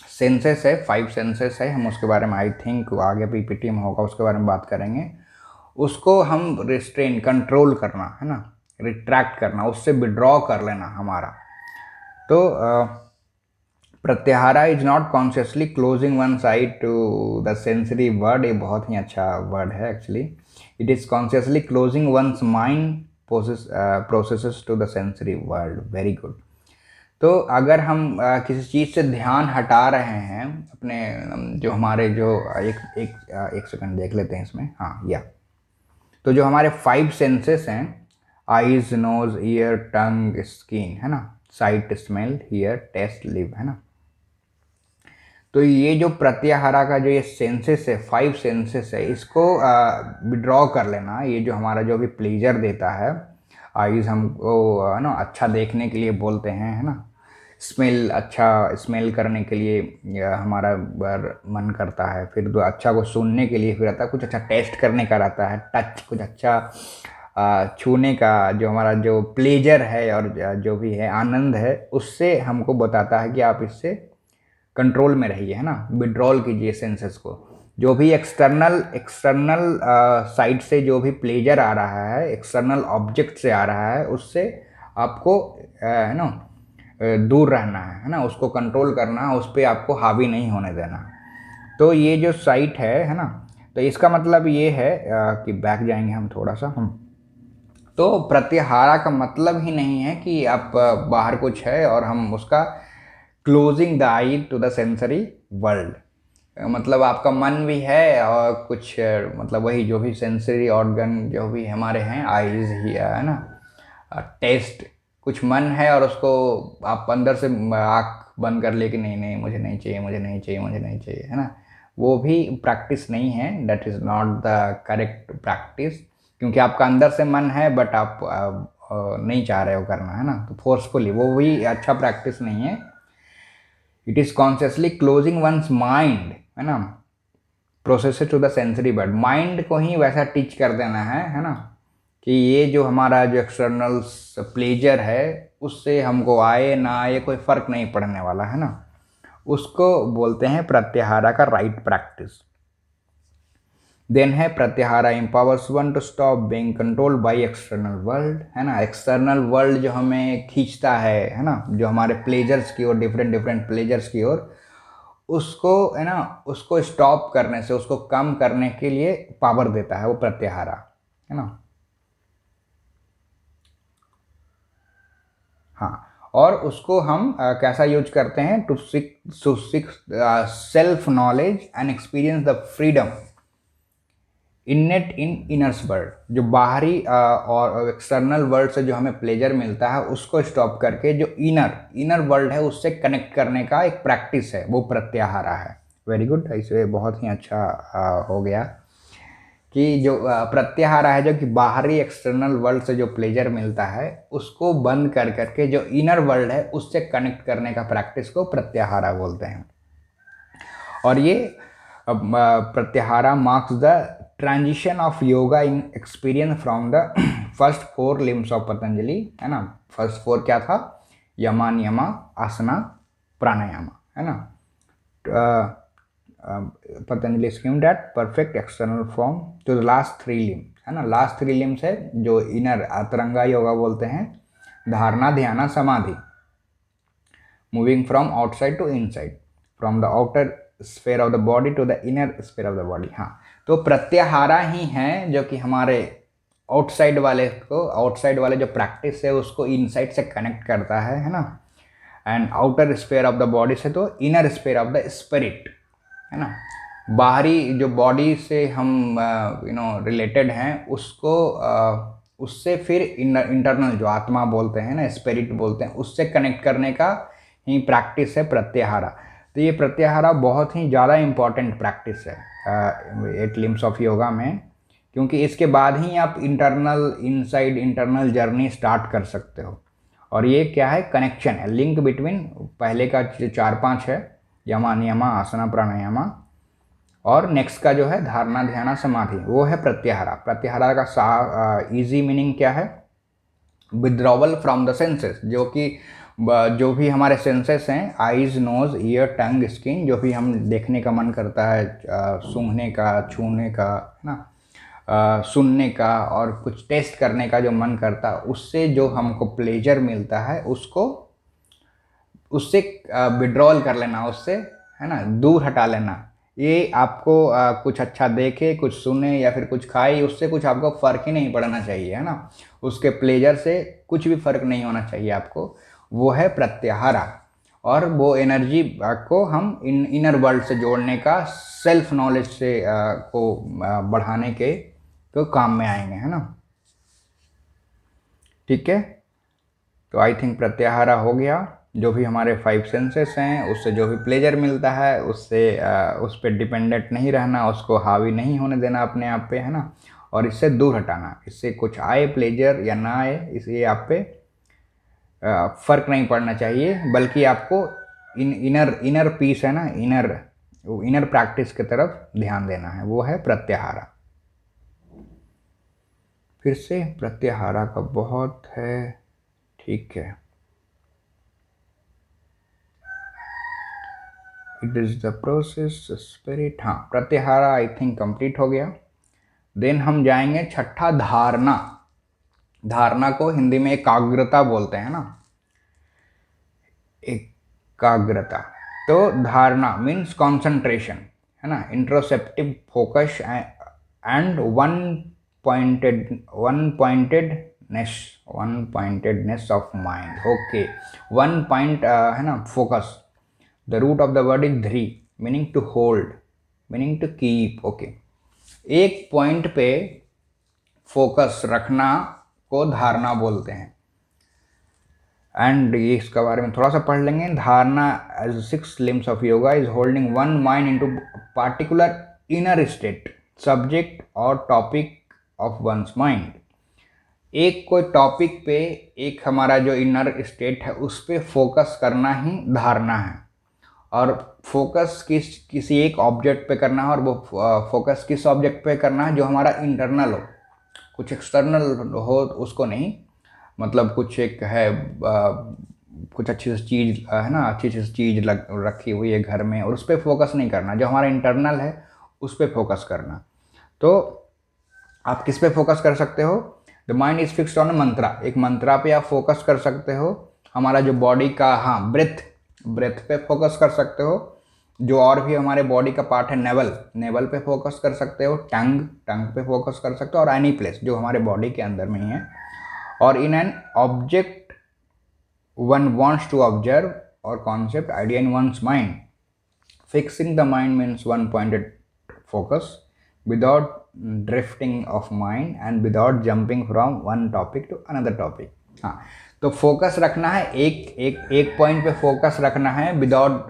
सेंसेस है, 5 सेंसेस है, हम उसके बारे में आई थिंक आगे पीपीटी में होगा, उसके बारे में बात करेंगे। उसको हम रिस्ट्रेन, कंट्रोल करना, है ना, रिट्रैक्ट करना, उससे विड्रॉ कर लेना हमारा। तो pratyahara is not consciously closing one side to the sensory word, ये बहुत ही अच्छा वर्ड है actually. It is consciously closing one's mind processes to the sensory world. Very good. तो अगर हम किसी चीज़ से ध्यान हटा रहे हैं अपने, जो हमारे जो एक सेकंड देख लेते हैं इसमें, या तो जो हमारे 5 सेंसेस हैं, eyes, nose, ear, tongue, skin, है ना, sight, smell, hear, taste, live, है ना। तो ये जो प्रत्याहारा का जो ये सेंसेस है, 5 सेंसेस है, इसको विड्रॉ कर लेना। ये जो हमारा जो भी प्लेजर देता है, आइज हमको है ना अच्छा देखने के लिए बोलते हैं, है ना। स्मेल, अच्छा स्मेल करने के लिए हमारा मन करता है। फिर जो अच्छा को सुनने के लिए फिर आता है, कुछ अच्छा टेस्ट करने का रहता है, टच, कुछ अच्छा छूने का, जो हमारा जो प्लेजर है और जो भी है आनंद है, उससे हमको बताता है कि आप इससे कंट्रोल में रहिए, है ना। विड्रॉल कीजिए सेंसेस को। जो भी एक्सटर्नल साइड से जो भी प्लेजर आ रहा है, एक्सटर्नल ऑब्जेक्ट से आ रहा है, उससे आपको है ना दूर रहना है ना, उसको कंट्रोल करना, उस पर आपको हावी नहीं होने देना। तो ये जो साइट है ना, तो इसका मतलब ये है कि बैक जाएंगे हम थोड़ा सा। तो प्रत्याहारा का मतलब ही नहीं है कि आप बाहर कुछ है और हम उसका closing the eye to the sensory world, मतलब आपका मन भी है और कुछ मतलब वही जो भी सेंसरी ऑर्गन जो भी हमारे हैं, आईज ही है ना, टेस्ट, कुछ मन है और उसको आप अंदर से आँख बंद कर ले कि नहीं नहीं मुझे नहीं चाहिए, मुझे नहीं चाहिए, मुझे नहीं चाहिए, है ना। वो भी प्रैक्टिस नहीं है, that is not the correct practice. क्योंकि आपका अंदर से मन है बट आप नहीं चाह रहे हो करना, है ना, तो फोर्सफुली, वो भी अच्छा प्रैक्टिस नहीं है। It is consciously closing one's mind, है ना, process to the sensory bird, mind को ही वैसा टीच कर देना है ना, कि ये जो हमारा जो एक्सटर्नल प्लेजर है उससे हमको आए ना आए कोई फ़र्क नहीं पड़ने वाला, है ना। उसको बोलते हैं प्रत्याहारा का राइट प्रैक्टिस। देन है pratyahara empowers one two stop being controlled by external world, है ना। एक्सटर्नल वर्ल्ड जो हमें खींचता है ना, जो हमारे प्लेजर्स की ओर, डिफरेंट डिफरेंट प्लेजर्स की ओर, उसको, है ना, उसको स्टॉप करने से, उसको कम करने के लिए पावर देता है वो प्रत्याहारा, है ना। हाँ, और उसको हम कैसा यूज करते हैं, to seek self knowledge and experience the freedom innate in inners world. जो बाहरी और एक्सटर्नल वर्ल्ड से जो हमें प्लेजर मिलता है, उसको स्टॉप करके जो इनर वर्ल्ड है उससे कनेक्ट करने का एक प्रैक्टिस है, वो प्रत्याहारा है। वेरी गुड, इसे बहुत ही अच्छा हो गया कि जो प्रत्याहारा है, जो कि बाहरी एक्सटर्नल वर्ल्ड से जो प्लेजर मिलता है उसको बंद कर करके जो इनर वर्ल्ड है उससे कनेक्ट करने का प्रैक्टिस को प्रत्याहारा बोलते हैं। और ये pratyahara marks the transition of yoga in experience from the first 4 limbs of Patanjali, है ना। फर्स्ट 4 क्या था, यमा नियमा आसना प्राणायामा, है ना। Patanjali scheme that perfect external form to the last 3 limbs, है ना। लास्ट 3 लिम्स है जो इनर अतरंगा योगा बोलते हैं, धारणा ध्यान समाधि, moving from outside to inside, from the outer sphere of the body to the inner sphere of the body. हाँ, तो प्रत्याहारा ही है जो कि हमारे आउटसाइड वाले जो प्रैक्टिस है उसको इनसाइड से कनेक्ट करता है ना। And outer sphere of the body से तो inner sphere of the spirit, है ना। बाहरी जो बॉडी से हम रिलेटेड हैं उसको उससे फिर इंटरनल जो आत्मा बोलते हैं ना, स्पिरिट बोलते हैं, उससे कनेक्ट करने का ही प्रैक्टिस है प्रत्याहारा। तो ये प्रत्याहारा बहुत ही ज़्यादा इम्पॉर्टेंट प्रैक्टिस है 8 लिम्स ऑफ योगा में, क्योंकि इसके बाद ही आप इंटरनल जर्नी स्टार्ट कर सकते हो। और ये क्या है, कनेक्शन है, लिंक बिटवीन पहले का जो 4-5 है, यमा नियमा आसना प्राणायामा, और नेक्स्ट का जो है धारणा ध्यान समाधि, वो है प्रत्याहारा। प्रत्याहारा का इजी मीनिंग क्या है, विड्रॉवल फ्रॉम द सेंसेस, जो भी हमारे सेंसेस हैं, eyes nose ear tongue skin, जो भी हम देखने का मन करता है, सूंघने का, छूने का, है ना, सुनने का, और कुछ टेस्ट करने का जो मन करता है, उससे जो हमको प्लेजर मिलता है उससे विड्रॉल कर लेना, उससे, है ना, दूर हटा लेना। ये आपको कुछ अच्छा देखे, कुछ सुने या फिर कुछ खाए, उससे कुछ आपको फ़र्क ही नहीं पड़ना चाहिए, है ना। उसके प्लेजर से कुछ भी फ़र्क नहीं होना चाहिए आपको, वो है प्रत्याहारा। और वो एनर्जी को हम इनर वर्ल्ड से जोड़ने का, सेल्फ नॉलेज से को बढ़ाने के तो काम में आएंगे, है ना। ठीक है, तो आई थिंक प्रत्याहारा हो गया। जो भी हमारे 5 सेंसेस हैं उससे जो भी प्लेजर मिलता है उससे उस पर डिपेंडेंट नहीं रहना, उसको हावी नहीं होने देना अपने आप पे, है ना। और इससे दूर हटाना, इससे कुछ आए प्लेजर या ना आए, इसलिए आप पे फ़र्क नहीं पड़ना चाहिए, बल्कि आपको इनर पीस है ना, इनर प्रैक्टिस की तरफ ध्यान देना है, वो है प्रत्याहारा। फिर से प्रत्याहारा का बहुत है, ठीक है। It is the process spirit. हाँ, प्रत्याहारा आई थिंक कंप्लीट हो गया। देन हम जाएंगे छठा, धारणा। धारणा को हिंदी में एकाग्रता बोलते हैं ना, एकाग्रता। तो धारणा मीन्स कॉन्सेंट्रेशन, है ना, introspective focus and one pointedness of mind. Okay, one point है ना, focus. The root of the word is ध्री, meaning to hold, meaning to keep. Okay, एक पॉइंट पे फोकस रखना को धारणा बोलते हैं। एंड ये इसके बारे में थोड़ा सा पढ़ लेंगे। Dharana as 6 limbs of yoga is holding one mind into particular inner state, subject और टॉपिक ऑफ वंस माइंड। एक कोई टॉपिक पे, एक हमारा जो इनर स्टेट है उस पे फोकस करना ही धारणा है। और फोकस किसी एक ऑब्जेक्ट पे करना है, और वो फोकस किस ऑब्जेक्ट पे करना है, जो हमारा इंटरनल हो, कुछ एक्सटर्नल हो उसको नहीं। मतलब कुछ एक है कुछ अच्छी सी चीज़ है ना, अच्छी सी चीज़ रखी हुई है घर में, और उस पर फोकस नहीं करना, जो हमारा इंटरनल है उस पर फोकस करना। तो आप किस पे फोकस कर सकते हो? The mind is fixed on a mantra, एक मंत्रा पे आप फोकस कर सकते हो। हमारा जो बॉडी का, हाँ, ब्रेथ पे फोकस कर सकते हो। जो और भी हमारे बॉडी का पार्ट है, नेवल पे फोकस कर सकते हो। टंग पे फोकस कर सकते हो, और एनी प्लेस जो हमारे बॉडी के अंदर में ही है। और in an object one wants to observe और concept idea in one's mind, fixing the mind means one pointed focus without drifting of mind and without jumping from one topic to another topic। हाँ, तो focus रखना है, एक point पे focus रखना है without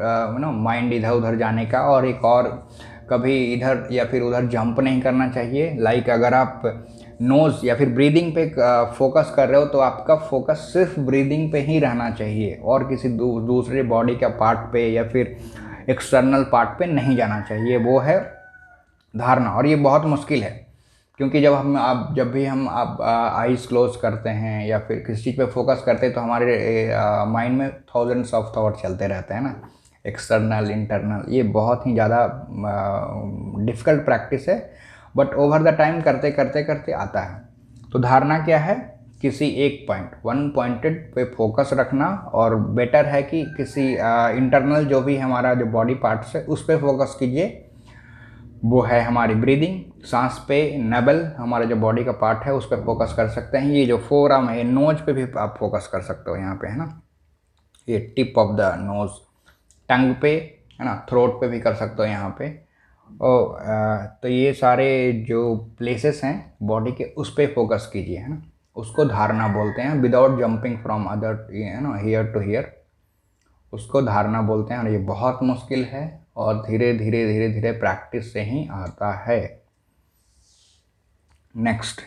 mind इधर उधर जाने का, और एक और कभी इधर या फिर उधर जंप नहीं करना चाहिए। लाइक अगर आप नोज़ या फिर ब्रीदिंग पे फोकस कर रहे हो तो आपका फोकस सिर्फ ब्रीदिंग पे ही रहना चाहिए, और किसी दूसरे बॉडी का पार्ट पे या फिर एक्सटर्नल पार्ट पे नहीं जाना चाहिए। वो है धारणा। और ये बहुत मुश्किल है, क्योंकि जब भी हम आईज क्लोज करते हैं या फिर किसी चीज़ पे फोकस करते हैं तो हमारे माइंड में थाउजेंड्स ऑफ थॉट चलते रहते हैं ना, एक्सटर्नल इंटरनल। ये बहुत ही ज़्यादा डिफ़िकल्ट प्रैक्टिस है, बट ओवर द टाइम करते करते करते आता है। तो धारणा क्या है? किसी एक पॉइंट, वन पॉइंटेड पे फोकस रखना, और बेटर है कि किसी इंटरनल जो भी हमारा जो बॉडी पार्ट्स है उस पर फोकस कीजिए। वो है हमारी ब्रीदिंग, सांस पे, नेबल हमारा जो बॉडी का पार्ट है उस पर फोकस कर सकते हैं। ये जो फोरआर्म है, नोज पे भी आप फोकस कर सकते हो, यहाँ पे है ना, ये टिप ऑफ द नोज। टंग पे है ना, थ्रोट पे भी कर सकते हो यहाँ पे। और तो ये सारे जो प्लेसेस हैं बॉडी के उस पर फोकस कीजिए, है ना। उसको धारणा बोलते हैं, विदाउट जंपिंग फ्रॉम अदर, है ना, हियर टू हियर, उसको धारणा बोलते हैं। और ये बहुत मुश्किल है, और धीरे धीरे धीरे धीरे प्रैक्टिस से ही आता है। नेक्स्ट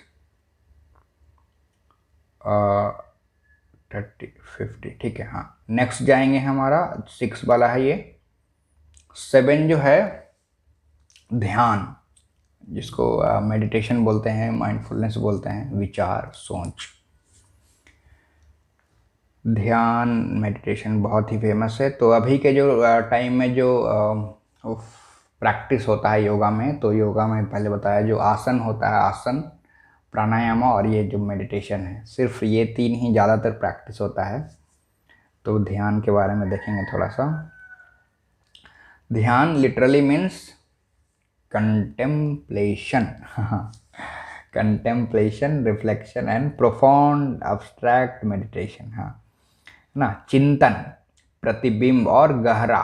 30 50, ठीक है। हाँ, नेक्स्ट जाएंगे, हमारा 6 वाला है ये। 7 जो है ध्यान, जिसको मेडिटेशन बोलते हैं, माइंडफुलनेस बोलते हैं, विचार सोच। ध्यान मेडिटेशन बहुत ही फेमस है। तो अभी के जो टाइम में जो प्रैक्टिस होता है योगा में, तो योगा में पहले बताया जो आसन होता है, आसन, प्राणायाम और ये जो मेडिटेशन है, सिर्फ ये 3 ही ज़्यादातर प्रैक्टिस होता है। तो ध्यान के बारे में देखेंगे थोड़ा सा। ध्यान literally means contemplation, contemplation, reflection and profound abstract meditation. हाँ ना, चिंतन, प्रतिबिंब और गहरा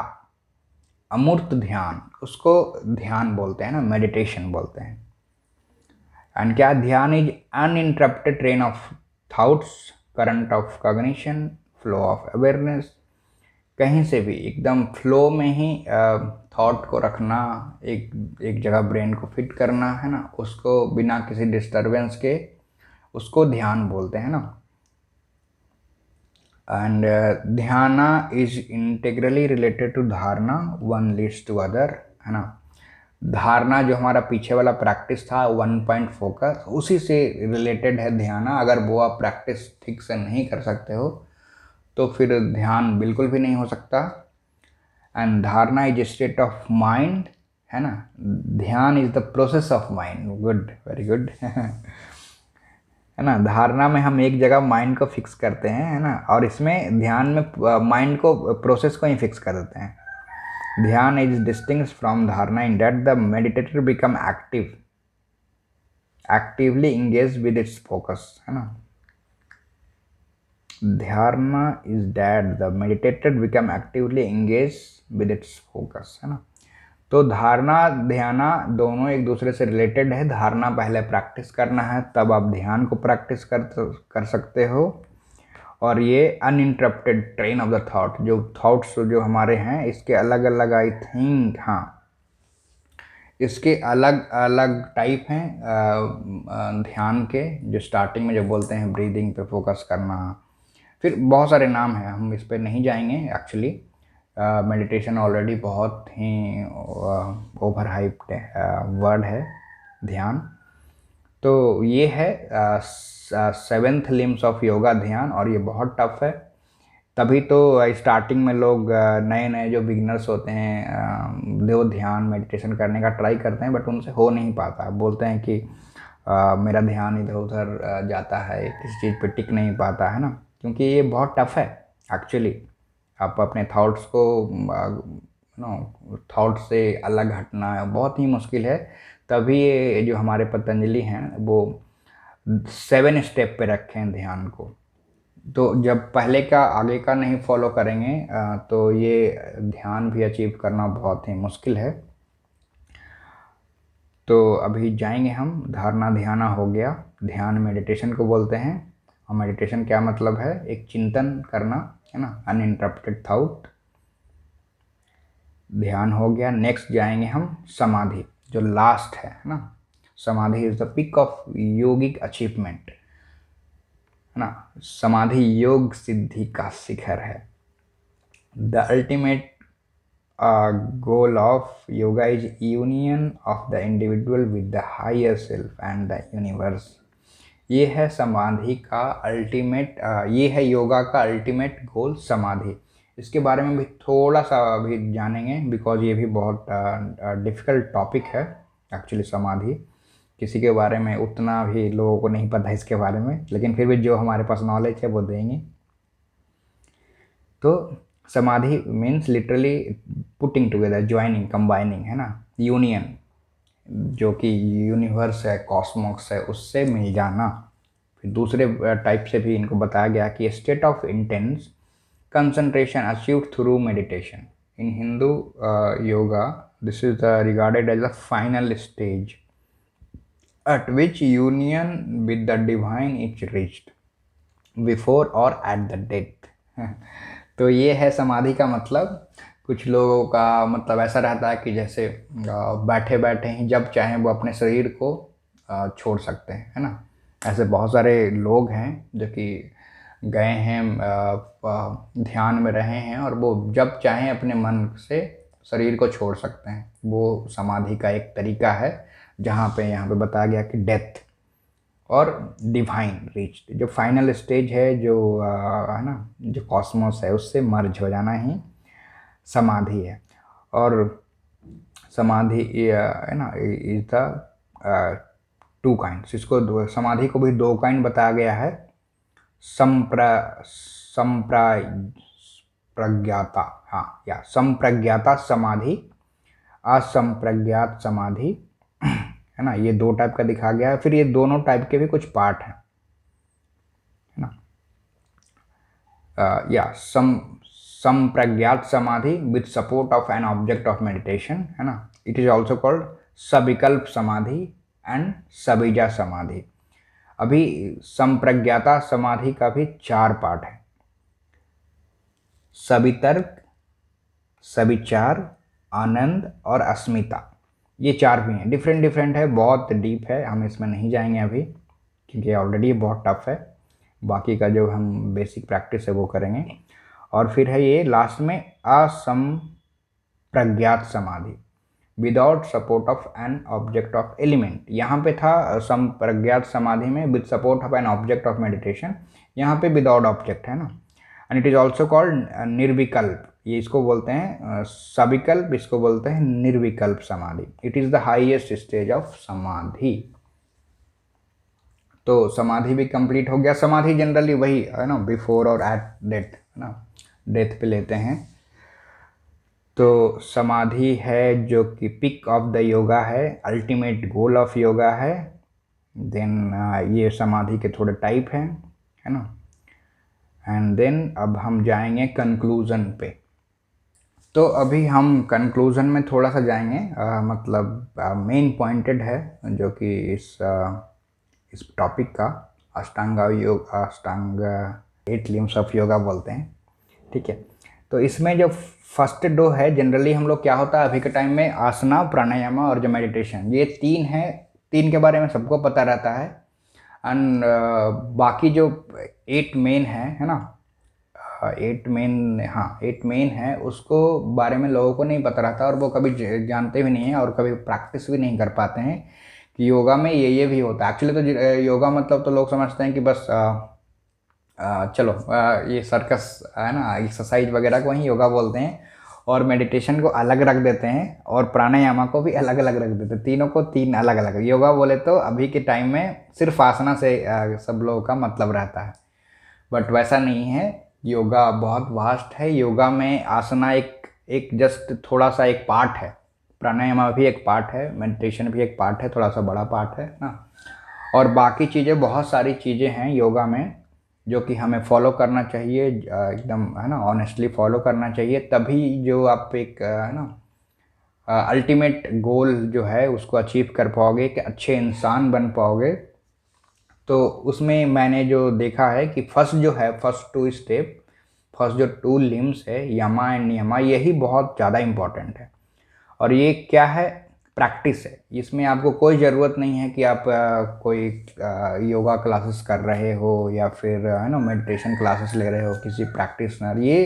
अमूर्त ध्यान, उसको ध्यान बोलते हैं ना, मेडिटेशन बोलते हैं। एंड क्या? ध्यान is uninterrupted train of thoughts, current of cognition, flow of awareness. कहीं से भी एकदम फ्लो में ही थॉट को रखना, एक जगह ब्रेन को फिट करना, है ना, उसको बिना किसी डिस्टरबेंस के, उसको ध्यान बोलते हैं ना। एंड ध्याना इज इंटेग्रली रिलेटेड टू धारणा, वन लीड्स टू अदर, है ना। धारणा जो हमारा पीछे वाला प्रैक्टिस था, 1 पॉइंट फोकस, उसी से रिलेटेड है ध्याना। अगर वो आप प्रैक्टिस ठीक से नहीं कर सकते हो तो फिर ध्यान बिल्कुल भी नहीं हो सकता। एंड धारणा इज स्टेट ऑफ माइंड, है ना। ध्यान is the process of mind. Good, very good, है ना। धारणा में हम एक जगह माइंड को फिक्स करते हैं, है ना, और इसमें ध्यान में माइंड को, प्रोसेस को ही फिक्स कर देते हैं। ध्यान इज डिस्टिंग्व्ड फ्रॉम धारणा in that the meditator become actively engage with its focus, है ना। धारणा is that the meditator become actively engage with its focus, है ना। तो धारणा ध्याना दोनों एक दूसरे से रिलेटेड है। धारणा पहले प्रैक्टिस करना है, तब आप ध्यान को प्रैक्टिस कर सकते हो। और ये uninterrupted train of the thought, जो थॉट्स जो हमारे हैं इसके अलग अलग, आई थिंक, हाँ, इसके अलग अलग टाइप हैं ध्यान के। जो स्टार्टिंग में जो बोलते हैं ब्रीदिंग पे फोकस करना, फिर बहुत सारे नाम हैं, हम इस पर नहीं जाएंगे। एक्चुअली मेडिटेशन ऑलरेडी बहुत ही ओवर हाइप्ड वर्ड है, ध्यान। तो ये है 7th लिम्स ऑफ योगा, ध्यान। और ये बहुत टफ है, तभी तो स्टार्टिंग में लोग नए नए जो बिगिनर्स होते हैं वो ध्यान मेडिटेशन करने का ट्राई करते हैं, बट उनसे हो नहीं पाता। बोलते हैं कि मेरा ध्यान इधर उधर जाता है, किसी चीज़ पे टिक नहीं पाता है ना, क्योंकि ये बहुत टफ है एक्चुअली। आप अपने थॉट्स को नो थॉट से अलग हटना बहुत ही मुश्किल है। तभी ये जो हमारे पतंजलि हैं वो 7 स्टेप पे रखे हैं ध्यान को। तो जब पहले का आगे का नहीं फॉलो करेंगे तो ये ध्यान भी अचीव करना बहुत ही मुश्किल है। तो अभी जाएंगे हम, धारणा ध्याना हो गया, ध्यान मेडिटेशन को बोलते हैं। और मेडिटेशन क्या मतलब है, एक चिंतन करना है ना, अनइंटरप्टेड थॉट। ध्यान हो गया। नेक्स्ट जाएंगे हम समाधि, जो लास्ट है ना। समाधि is the peak of yogic achievement, है ना। समाधि योग सिद्धि का शिखर है। The ultimate goal of yoga is union of the individual with the higher self and the universe। ये है समाधि का अल्टीमेट, ये है योगा का अल्टीमेट गोल समाधि। इसके बारे में भी थोड़ा सा अभी जानेंगे, बिकॉज ये भी बहुत डिफ़िकल्ट टॉपिक है एक्चुअली। समाधि किसी के बारे में उतना भी लोगों को नहीं पता इसके बारे में, लेकिन फिर भी जो हमारे पास नॉलेज है वो देंगे। तो समाधि means literally putting together, joining, combining, है ना, यूनियन, जो कि यूनिवर्स है, कॉस्मोस है, उससे मिल जाना। फिर दूसरे टाइप से भी इनको बताया गया कि state of intense concentration achieved through meditation. In Hindu yoga this is regarded as a final stage at which union with the divine is reached before or at the death। तो ये है समाधि का मतलब। कुछ लोगों का मतलब ऐसा रहता है कि जैसे बैठे बैठे ही जब चाहें वो अपने शरीर को छोड़ सकते हैं, है ना। ऐसे बहुत सारे लोग हैं जो कि गए हैं, ध्यान में रहे हैं, और वो जब चाहें अपने मन से शरीर को छोड़ सकते हैं। वो समाधि का एक तरीका है, जहाँ पे यहाँ पे बताया गया कि डेथ और डिवाइन रीच, जो फाइनल स्टेज है, जो है ना, जो कॉस्मोस है उससे मर्ज हो जाना ही समाधि है। और समाधि है ना इज द टू काइंड्स। इसको समाधि को भी 2 काइंड बताया गया है। संप्रज्ञाता, हाँ, या संप्रज्ञाता समाधि, असंप्रज्ञात समाधि, है ना। ये 2 टाइप का दिखा गया है। फिर ये दोनों टाइप के भी कुछ पार्ट हैं, है ना। या संप्रज्ञात समाधि with support of an object of meditation, है ना। इट इज ऑल्सो कॉल्ड सविकल्प समाधि एंड सविजा समाधि। अभी संप्रज्ञाता समाधि का भी 4 पार्ट है। सवितर्क, सविचार, आनंद और अस्मिता, ये 4 भी हैं। डिफरेंट डिफरेंट है, बहुत डीप है, हम इसमें नहीं जाएंगे अभी, क्योंकि ऑलरेडी बहुत टफ है। बाकी का जो हम बेसिक प्रैक्टिस है वो करेंगे। और फिर है ये लास्ट में असंप्रज्ञात समाधि, without support of an object of element. यहाँ पे था संप्रज्ञात समाधि में with support of an object of meditation, यहाँ पे विदाउट ऑब्जेक्ट, है ना। And it is also called निर्विकल्प। ये इसको बोलते हैं सविकल्प, इसको बोलते हैं निर्विकल्प समाधि। It is the highest stage of समाधि। तो समाधि भी कंप्लीट हो गया। समाधि जनरली वही है ना, बिफोर और एट डेथ, है ना, डेथ पे लेते हैं। तो समाधि है जो कि पिक ऑफ द योगा है, अल्टीमेट गोल ऑफ योगा है। देन ये समाधि के थोड़े टाइप हैं, है ना। एंड देन अब हम जाएंगे कंक्लूजन पे। तो अभी हम कंक्लूजन में थोड़ा सा जाएंगे, मतलब मेन पॉइंटेड है जो कि इस टॉपिक का अष्टांग योग, अष्टांग 8 लिम्स ऑफ योगा बोलते हैं, ठीक है। तो इसमें जो फर्स्ट 2 है, जनरली हम लोग क्या होता है अभी के टाइम में, आसना, प्राणायाम और जो मेडिटेशन, ये 3 है। 3 के बारे में सबको पता रहता है। एंड बाकी जो 8 मेन है ना, 8 मेन, हाँ 8 मेन है, उसको बारे में लोगों को नहीं पता रहता, और वो कभी जानते भी नहीं हैं और कभी प्रैक्टिस भी नहीं कर पाते हैं कि योगा में ये भी होता है। एक्चुअली तो योगा मतलब तो लोग समझते हैं कि बस चलो, ये सर्कस है ना, एक्सरसाइज वगैरह को ही योगा बोलते हैं, और मेडिटेशन को अलग रख देते हैं, और प्राणायामा को भी अलग अलग रख देते हैं। तीनों को तीन अलग अलग। योगा बोले तो अभी के टाइम में सिर्फ आसना से सब लोगों का मतलब रहता है, बट वैसा नहीं है। योगा बहुत वास्ट है। योगा में आसना एक एक जस्ट थोड़ा सा एक पार्ट है, प्राणायाम भी एक पार्ट है, मेडिटेशन भी एक पार्ट है, थोड़ा सा बड़ा पार्ट है ना। और बाकी चीज़ें, बहुत सारी चीज़ें हैं योगा में जो कि हमें फॉलो करना चाहिए, एकदम है ना, ऑनेस्टली फॉलो करना चाहिए, तभी जो आप एक है ना अल्टीमेट गोल जो है उसको अचीव कर पाओगे, कि अच्छे इंसान बन पाओगे। तो उसमें मैंने जो देखा है कि फर्स्ट टू स्टेप, फर्स्ट जो टू लिम्स है, यमा एंड नियमा, यही बहुत ज़्यादा इम्पॉर्टेंट है। और ये क्या है? प्रैक्टिस है। इसमें आपको कोई ज़रूरत नहीं है कि आप कोई योगा क्लासेस कर रहे हो या फिर है ना मेडिटेशन क्लासेस ले रहे हो किसी प्रैक्टिशनर। ये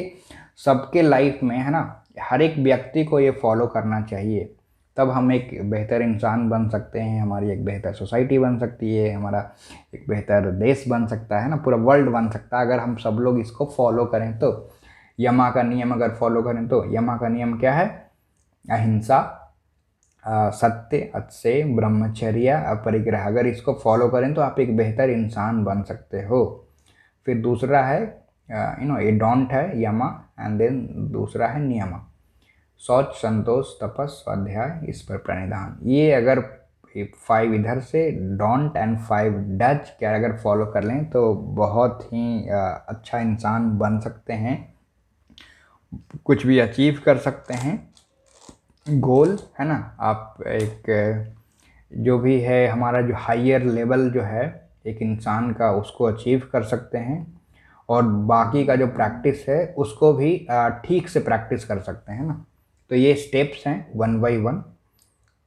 सबके लाइफ में है ना, हर एक व्यक्ति को ये फॉलो करना चाहिए, तब हम एक बेहतर इंसान बन सकते हैं, हमारी एक बेहतर सोसाइटी बन सकती है, हमारा एक बेहतर देश बन सकता है ना, पूरा वर्ल्ड बन सकता है अगर हम सब लोग इसको फॉलो करें तो। यमा का नियम अगर फॉलो करें तो, यमा का नियम क्या है? अहिंसा, सत्य, अच्छे, ब्रह्मचर्य, अपरिग्रह। अगर इसको फॉलो करें तो आप एक बेहतर इंसान बन सकते हो। फिर दूसरा है ये डोंट है यमा, एंड देन दूसरा है नियमा, शौच, संतोष, तपस, स्वाध्याय, इस पर प्रणिधान। ये अगर 5 इधर से डोंट एंड 5 डच क्या अगर फॉलो कर लें तो बहुत ही अच्छा इंसान बन सकते हैं, कुछ भी अचीव कर सकते हैं। गोल है ना, आप एक जो भी है हमारा जो हायर लेवल जो है एक इंसान का, उसको अचीव कर सकते हैं। और बाकी का जो प्रैक्टिस है उसको भी ठीक से प्रैक्टिस कर सकते हैं ना। तो ये स्टेप्स हैं 1 बाय 1,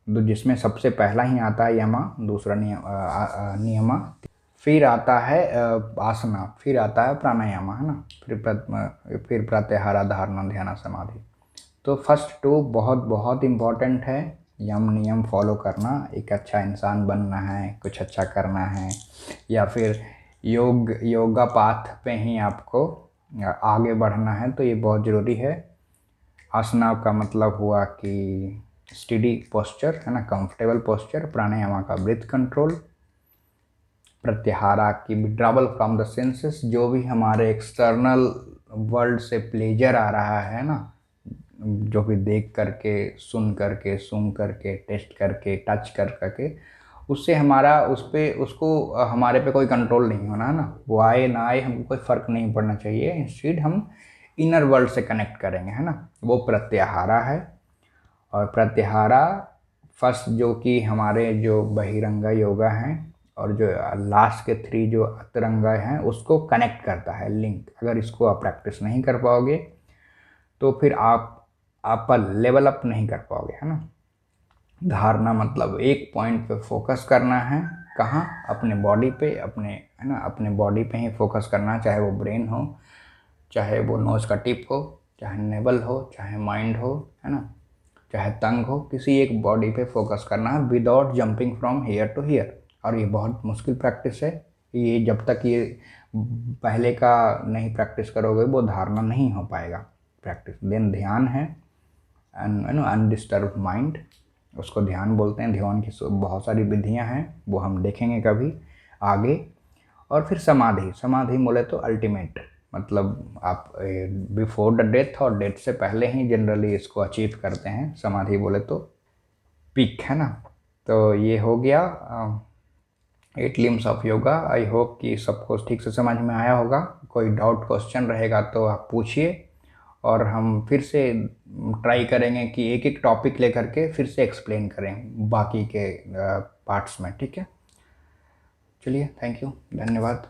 जिसमें सबसे पहला ही आता है यमा, दूसरा नियमा, फिर आता है आसना, फिर आता है प्राणायाम है ना, फिर प्रत्याहार, धारणा, ध्यान, समाधि। तो फर्स्ट टू बहुत बहुत इम्पॉर्टेंट है। यम नियम फॉलो करना, एक अच्छा इंसान बनना है, कुछ अच्छा करना है, या फिर योगा पाथ पे ही आपको आगे बढ़ना है, तो ये बहुत ज़रूरी है। आसना का मतलब हुआ कि स्टेडी पोस्चर है ना, कंफर्टेबल पोस्चर। प्राणायाम का ब्रीथ कंट्रोल। प्रत्याहारा की विड्रॉवल फ्रॉम द सेंसेस, जो भी हमारे एक्सटर्नल वर्ल्ड से प्लेजर आ रहा है ना, जो भी देख करके, सुन करके, सूंघ करके, टेस्ट करके, टच कर करके, उससे हमारा उसको हमारे पे कोई कंट्रोल नहीं होना है ना। वो आए ना आए हमको कोई फ़र्क नहीं पड़ना चाहिए। इंस्टेड हम इनर वर्ल्ड से कनेक्ट करेंगे है ना, वो प्रत्याहारा है। और प्रत्याहारा फर्स्ट जो कि हमारे जो बहिरंगा योगा हैं, और जो लास्ट के 3 जो अतरंगा हैं उसको कनेक्ट करता है, लिंक। अगर इसको आप प्रैक्टिस नहीं कर पाओगे तो फिर आप लेवल अप नहीं कर पाओगे है ना। धारणा मतलब एक पॉइंट पे फोकस करना है। कहाँ? अपने बॉडी पे, अपने है ना, अपने बॉडी पे ही फोकस करना है, चाहे वो ब्रेन हो, चाहे वो नोज़ का टिप हो, चाहे नेवल हो, चाहे माइंड हो, है ना, चाहे टंग हो, किसी एक बॉडी पे फोकस करना है without jumping from here to here. और ये बहुत मुश्किल प्रैक्टिस है। ये जब तक ये पहले का नहीं प्रैक्टिस करोगे वो धारणा नहीं हो पाएगा प्रैक्टिस। देन ध्यान है, अनडिस्टर्ब माइंड, उसको ध्यान बोलते हैं। ध्यान की बहुत सारी विधियां हैं, वो हम देखेंगे कभी आगे। और फिर समाधि। समाधि बोले तो अल्टीमेट, मतलब आप बिफोर द डेथ और डेथ से पहले ही जनरली इसको अचीव करते हैं। समाधि बोले तो पीक है ना। तो ये हो गया 8 limbs of yoga. I hope कि सबको ठीक से समझ में आया होगा। कोई डाउट क्वेश्चन रहेगा तो आप पूछिए, और हम फिर से ट्राई करेंगे कि एक एक टॉपिक लेकर के फिर से एक्सप्लेन करें बाकी के पार्ट्स में। ठीक है, चलिए, थैंक यू, धन्यवाद।